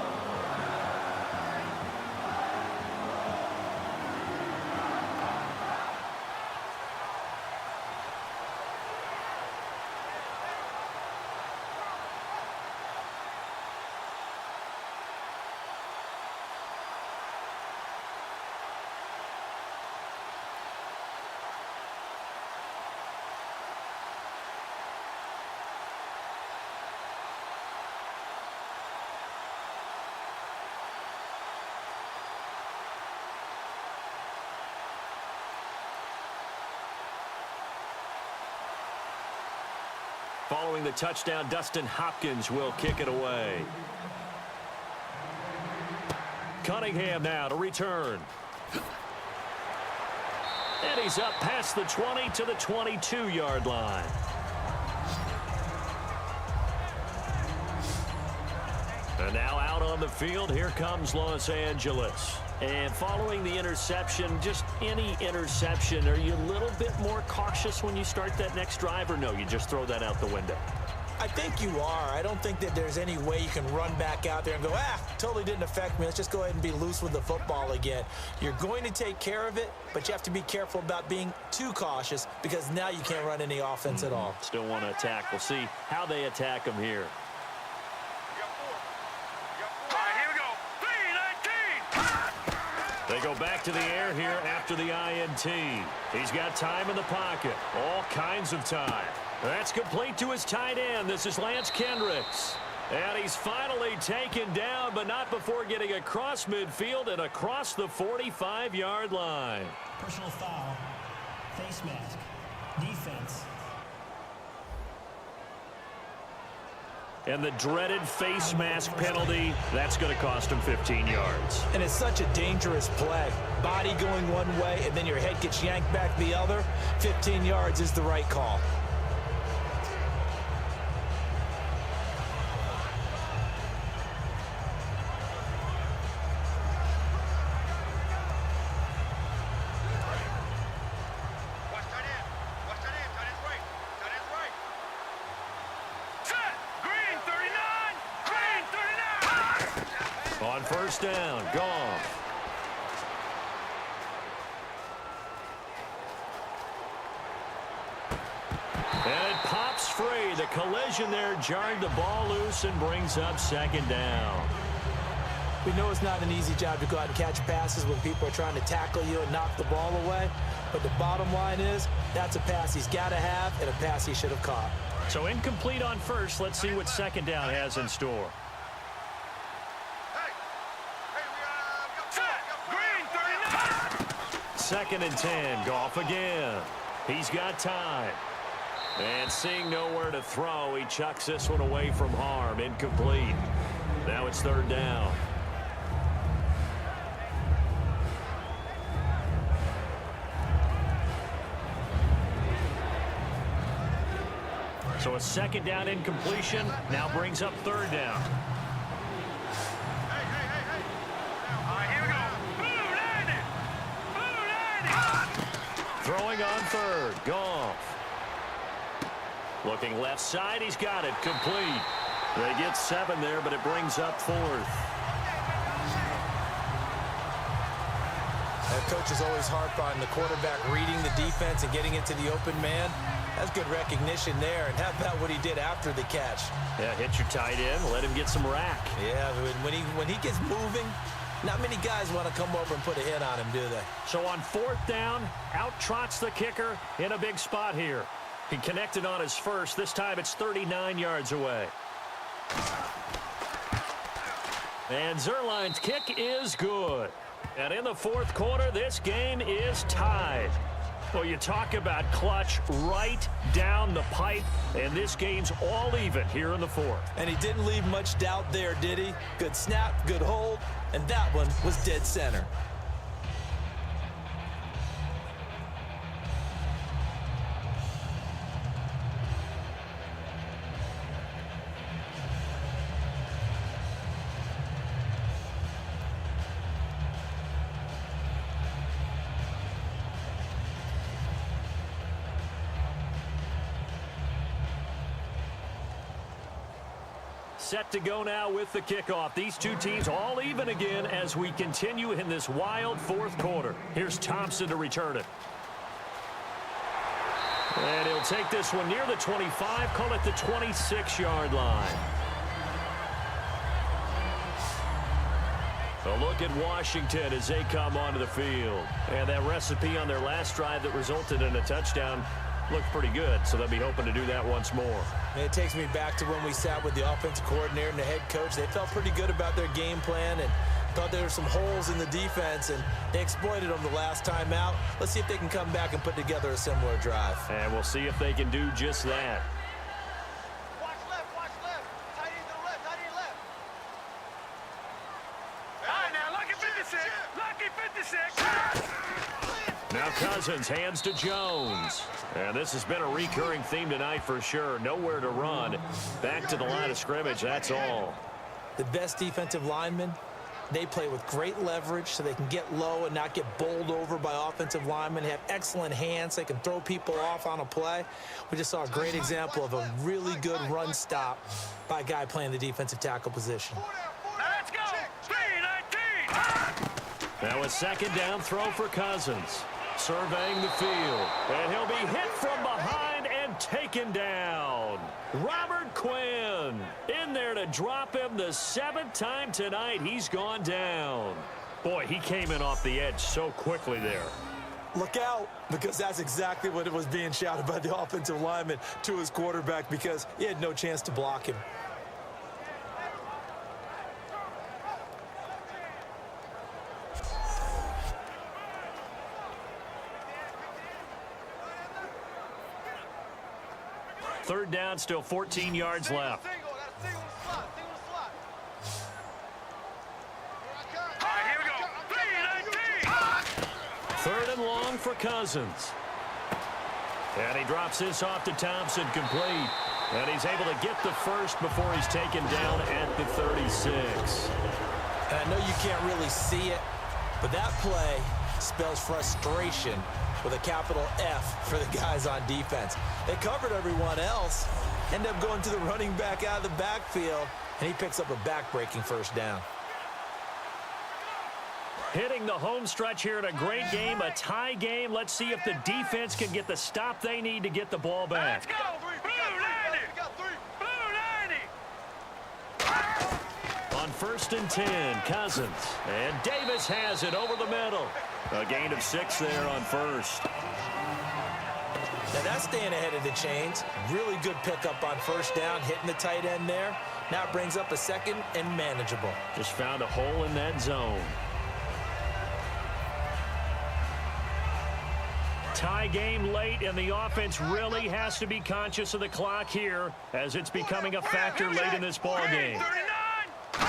Speaker 2: Following the touchdown, Dustin Hopkins will kick it away. Cunningham now to return. And he's up past the 20 to the 22-yard line. And now out on the field, here comes Los Angeles. And following the interception, just any interception, are you a little bit more cautious when you start that next drive, or no, you just throw that out the window?
Speaker 3: I think you are. I don't think that there's any way you can run back out there and go, totally didn't affect me. Let's just go ahead and be loose with the football again. You're going to take care of it, but you have to be careful about being too cautious because now you can't run any offense at all.
Speaker 2: Still want to attack. We'll see how they attack him here. They go back to the air here after the INT. He's got time in the pocket. All kinds of time. That's complete to his tight end. This is Lance Kendricks. And he's finally taken down, but not before getting across midfield and across the 45-yard line.
Speaker 5: Personal foul. Face mask. Defense.
Speaker 2: And the dreaded face mask penalty, that's going to cost him 15 yards.
Speaker 3: And it's such a dangerous play. Body going one way, and then your head gets yanked back the other. 15 yards is the right call.
Speaker 2: On first down, Goff. And it pops free. The collision there jarred the ball loose and brings up second down.
Speaker 3: We know it's not an easy job to go out and catch passes when people are trying to tackle you and knock the ball away. But the bottom line is that's a pass he's got to have and a pass he should have caught.
Speaker 2: So incomplete on first. Let's see what second down has in store. Second and 10, Goff again. He's got time. And seeing nowhere to throw, he chucks this one away from harm. Incomplete. Now it's third down. So a second down incompletion now brings up third down. Throwing on third, Goff. Looking left side, he's got it, complete. They get 7 there, but it brings up fourth.
Speaker 3: That coach is always harp on the quarterback reading the defense and getting it to the open man. That's good recognition there. And how about what he did after the catch?
Speaker 2: Yeah, hit your tight end, let him get some rack.
Speaker 3: Yeah, when he gets moving, not many guys want to come over and put a hit on him, do they?
Speaker 2: So on fourth down, out trots the kicker in a big spot here. He connected on his first. This time it's 39 yards away. And Zerline's kick is good. And in the fourth quarter, this game is tied. Well, you talk about clutch right down the pipe, and this game's all even here in the fourth.
Speaker 3: And he didn't leave much doubt there, did he? Good snap, good hold, and that one was dead center.
Speaker 2: Set to go now with the kickoff. These two teams all even again as we continue in this wild fourth quarter. Here's Thompson to return it. And he'll take this one near the 25, call it the 26-yard line. A look at Washington as they come onto the field. And that recipe on their last drive that resulted in a touchdown looked pretty good, so they'll be hoping to do that once more.
Speaker 3: And it takes me back to when we sat with the offensive coordinator and the head coach. They felt pretty good about their game plan and thought there were some holes in the defense, and they exploited them the last time out. Let's see if they can come back and put together a similar drive.
Speaker 2: And we'll see if they can do just that.
Speaker 4: Watch left, watch left. Tight end to the left, tight end left.
Speaker 6: All right, now, lucky 56. Lucky 56.
Speaker 2: Now Cousins hands to Jones. And this has been a recurring theme tonight for sure. Nowhere to run. Back to the line of scrimmage, that's all.
Speaker 3: The best defensive linemen, they play with great leverage so they can get low and not get bowled over by offensive linemen. They have excellent hands. They can throw people off on a play. We just saw a great example of a really good run stop by a guy playing the defensive tackle position.
Speaker 6: Now let's go. 3-19.
Speaker 2: Now a second down throw for Cousins. Surveying the field. And he'll be hit from behind and taken down. Robert Quinn in there to drop him the 7th time tonight. He's gone down. Boy, he came in off the edge so quickly there.
Speaker 3: Look out, because that's exactly what it was being shouted by the offensive lineman to his quarterback, because he had no chance to block him.
Speaker 2: Third down, still 14 yards left.
Speaker 4: Single, that's single slot, single slot.
Speaker 6: All right, here we go. 3-19.
Speaker 2: Third and long for Cousins. And he drops this off to Thompson, complete. And he's able to get the first before he's taken down at the 36.
Speaker 3: And I know you can't really see it, but that play spells frustration with a capital F for the guys on defense. They covered everyone else, end up going to the running back out of the backfield, and he picks up a back-breaking first down.
Speaker 2: Hitting the home stretch here in a great game, a tie game. Let's see if the defense can get the stop they need to get the ball back.
Speaker 6: Let's go. Blue 90. Blue 90.
Speaker 2: On 1st and 10, Cousins. And Davis has it over the middle. A gain of 6 there on first.
Speaker 3: Now that's staying ahead of the chains. Really good pickup on first down, hitting the tight end there. Now it brings up a second and manageable.
Speaker 2: Just found a hole in that zone. Tie game late, and the offense really has to be conscious of the clock here as it's becoming a factor late in this ball game.
Speaker 6: 39.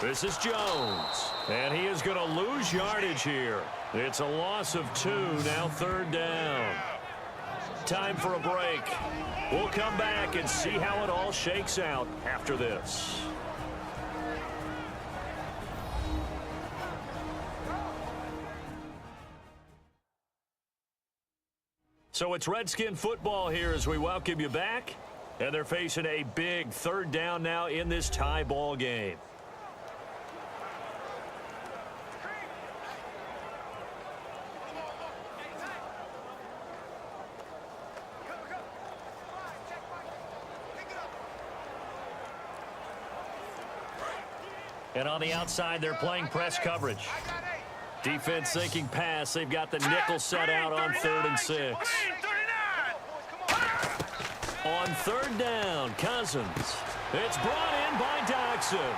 Speaker 2: This is Jones, and he is going to lose yardage here. It's a loss of 2, now 3rd down. Time for a break. We'll come back and see how it all shakes out after this. So it's Redskin football here as we welcome you back. And they're facing a big 3rd down now in this tie ball game. And on the outside, they're playing press coverage. Defense thinking pass. They've got the nickel set out on 3rd and 6. On third down, Cousins. It's brought in by Doxson.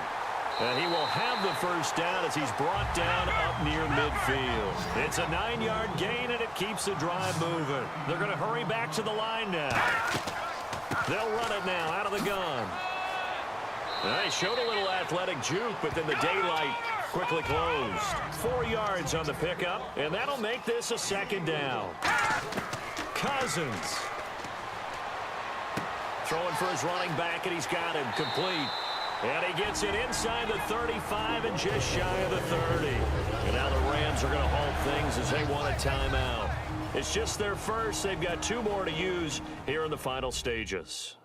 Speaker 2: And he will have the first down as he's brought down up near midfield. It's a 9-yard gain, and it keeps the drive moving. They're going to hurry back to the line now. They'll run it now out of the gun. They showed a little athletic juke, but then the daylight quickly closed. 4 yards on the pickup, and that'll make this a second down. Cousins. Throwing for his running back, and he's got him complete. And he gets it inside the 35 and just shy of the 30. And now the Rams are going to halt things as they want a timeout. It's just their first. They've got 2 more to use here in the final stages.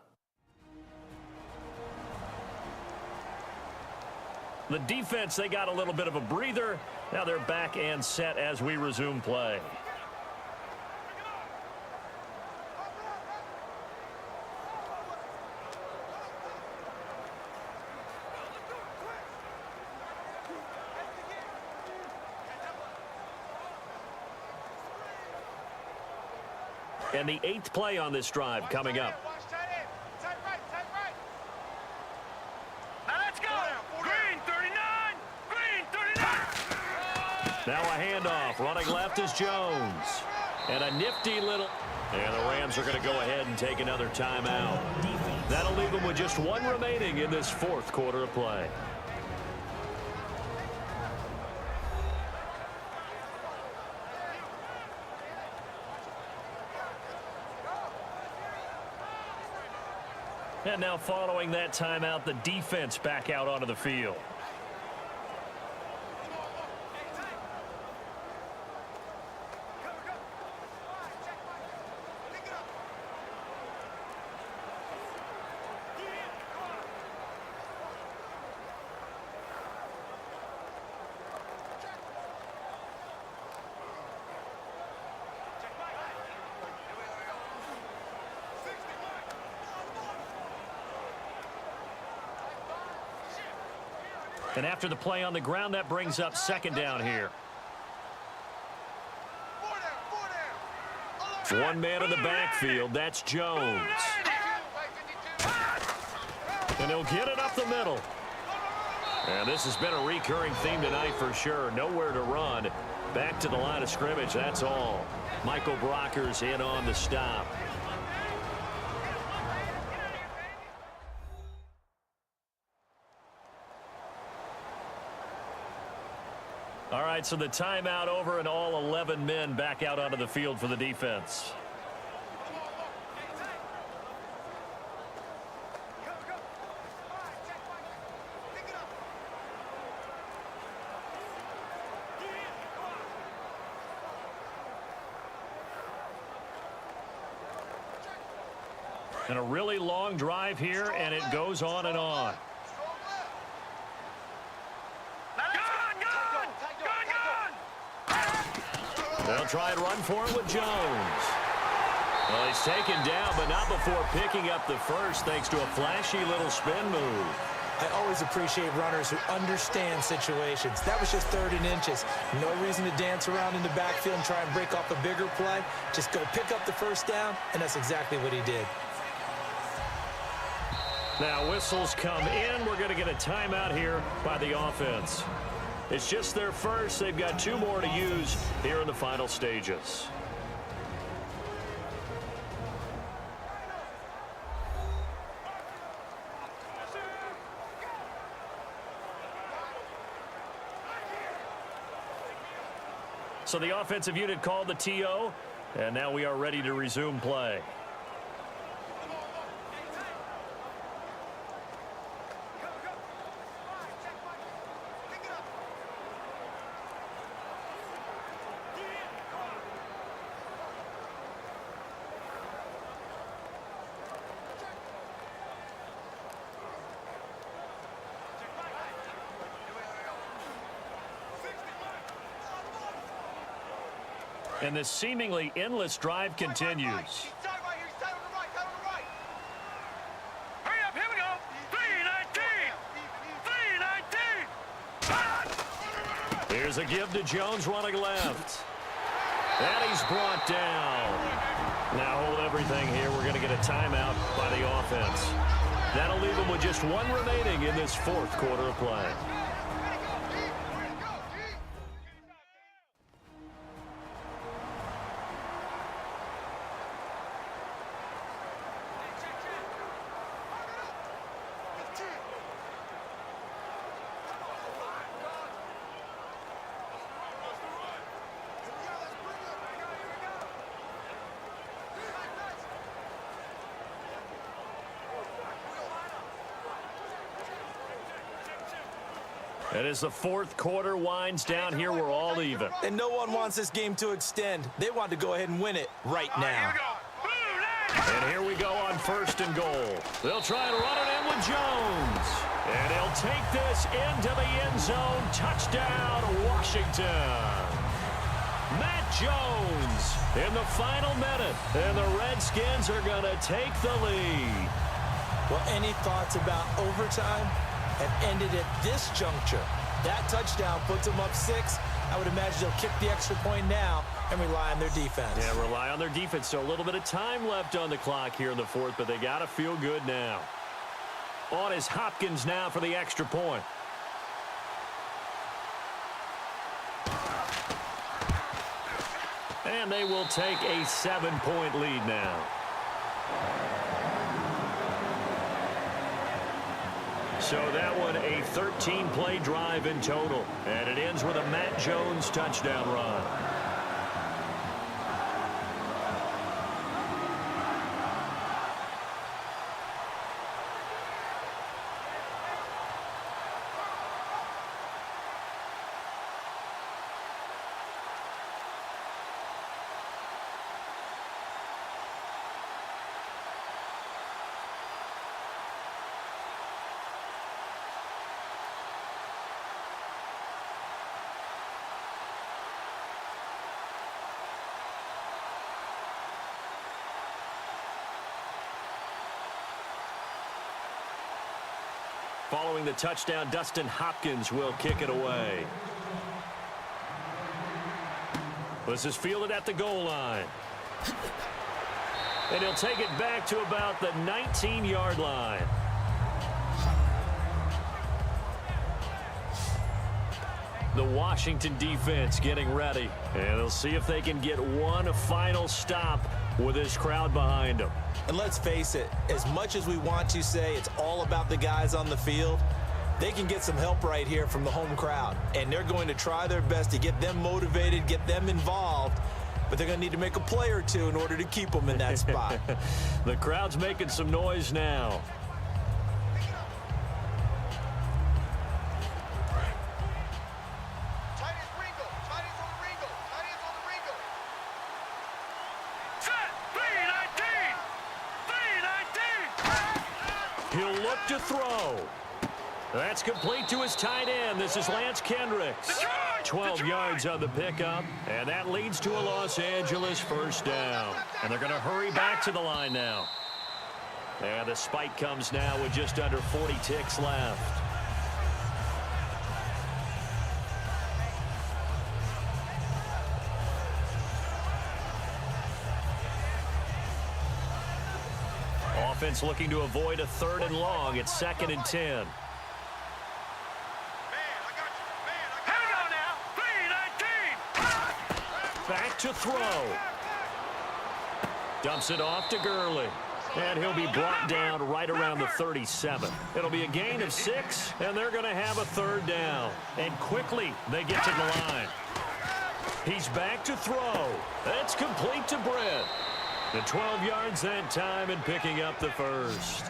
Speaker 2: The defense, they got a little bit of a breather. Now they're back and set as we resume play. And the 8th play on this drive coming up.
Speaker 6: Now let's go. Green 39. Green 39.
Speaker 2: Now a handoff. Running left is Jones. And a nifty little... And the Rams are going to go ahead and take another timeout. That'll leave them with just 1 remaining in this 4th quarter of play. And now following that timeout, the defense back out onto the field. And after the play on the ground, that brings up second down here. 1 man in the backfield. That's Jones. And he'll get it up the middle. And this has been a recurring theme tonight for sure. Nowhere to run. Back to the line of scrimmage, that's all. Michael Brocker's in on the stop. All right, so the timeout over and all 11 men back out onto the field for the defense. And a really long drive here, and it goes on and on. They'll try and run for it with Jones. Well, he's taken down, but not before picking up the first thanks to a flashy little spin move.
Speaker 3: I always appreciate runners who understand situations. That was just 3rd and inches. No reason to dance around in the backfield and try and break off a bigger play. Just go pick up the first down, and that's exactly what he did.
Speaker 2: Now whistles come in. We're going to get a timeout here by the offense. It's just their first. They've got 2 more to use here in the final stages. So the offensive unit called the TO, and now we are ready to resume play. And this seemingly endless drive continues.
Speaker 6: Hurry up, here we go. 3-19. 3-19.
Speaker 2: Here's a give to Jones running left. And he's brought down. Now hold everything here. We're going to get a timeout by the offense. That'll leave them with just one remaining in this fourth quarter of play. And as the fourth quarter winds down here, we're all even.
Speaker 3: And no one wants this game to extend. They want to go ahead and win it right now.
Speaker 2: And here we go on first and goal. They'll try and run it in with Jones. And he'll take this into the end zone. Touchdown, Washington. Matt Jones in the final minute. And the Redskins are going to take the lead.
Speaker 3: Well, any thoughts about overtime have ended at this juncture? That touchdown puts them up 6. I would imagine they'll kick the extra point now and rely on their defense.
Speaker 2: Yeah, rely on their defense. So a little bit of time left on the clock here in the fourth, but they got to feel good now. On is Hopkins now for the extra point. And they will take a 7-point lead now. So that one a 13-play drive in total. And it ends with a Matt Jones touchdown run. Following the touchdown, Dustin Hopkins will kick it away. This is fielded at the goal line. And he'll take it back to about the 19-yard line. The Washington defense getting ready. And they'll see if they can get one final stop with this crowd behind them.
Speaker 3: And let's face it, as much as we want to say it's all about the guys on the field, they can get some help right here from the home crowd. And they're going to try their best to get them motivated, get them involved. But they're going to need to make a play or two in order to keep them in that spot.
Speaker 2: The crowd's making some noise now. He'll look to throw. That's complete to his tight end. This is Lance Kendricks. 12 yards on the pickup, and that leads to a Los Angeles first down. And they're going to hurry back to the line now. And the spike comes now with just under 40 ticks left. Offense looking to avoid a 3rd and long. It's 2nd and 10. Back to throw. Dumps it off to Gurley. And he'll be brought down right around the 37. It'll be a gain of 6, and they're going to have a 3rd down. And quickly, they get to the line. He's back to throw. That's complete to Brett. The 12 yards that time and picking up the first.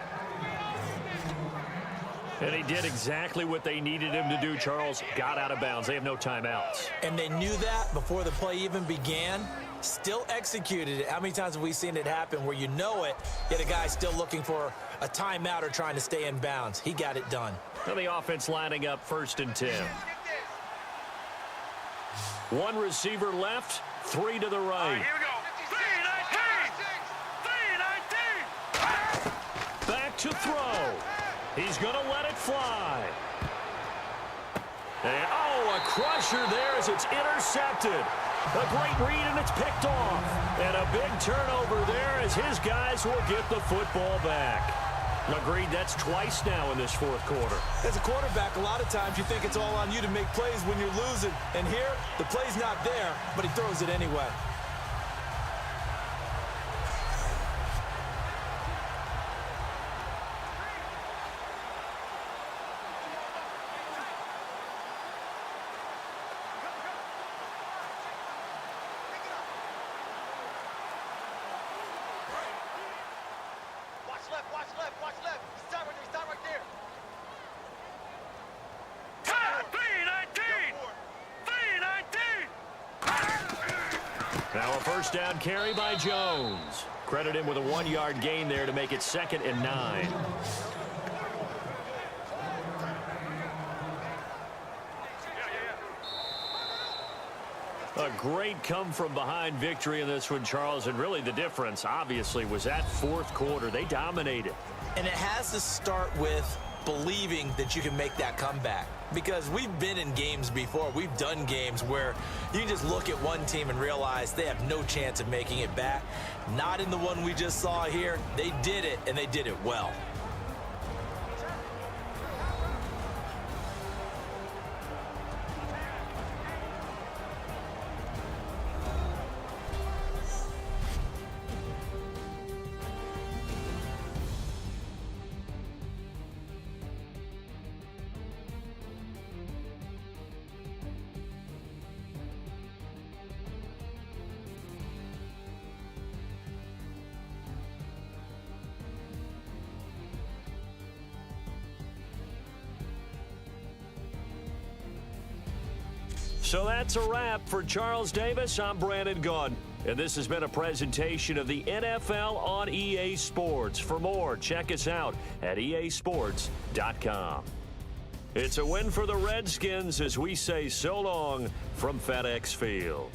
Speaker 2: And he did exactly what they needed him to do, Charles. Got out of bounds. They have no timeouts.
Speaker 3: And they knew that before the play even began. Still executed it. How many times have we seen it happen where you know it, yet a guy still looking for a timeout or trying to stay in bounds? He got it done.
Speaker 2: And the offense lining up 1st and 10. One receiver left, 3 to the right.
Speaker 6: Here we go.
Speaker 2: Back to throw. He's going to let it fly. And, oh, a crusher there as it's intercepted. A great read, and it's picked off. And a big turnover there as his guys will get the football back. Agreed, that's twice now in this fourth quarter.
Speaker 3: As a quarterback, a lot of times you think it's all on you to make plays when you're losing. And here, the play's not there, but he throws it anyway.
Speaker 4: Watch left. Stop right there.
Speaker 2: Now a first down carry by Jones. Credit him with a 1-yard gain there to make it 2nd and 9. A great come-from-behind victory in this one, Charles, and really the difference, obviously, was that fourth quarter. They dominated.
Speaker 3: And it has to start with believing that you can make that comeback. Because we've been in games before. We've done games where you can just look at one team and realize they have no chance of making it back. Not in the one we just saw here. They did it, and they did it well.
Speaker 2: So that's a wrap for Charles Davis. I'm Brandon Gunn, and this has been a presentation of the NFL on EA Sports. For more, check us out at easports.com. It's a win for the Redskins as we say so long from FedEx Field.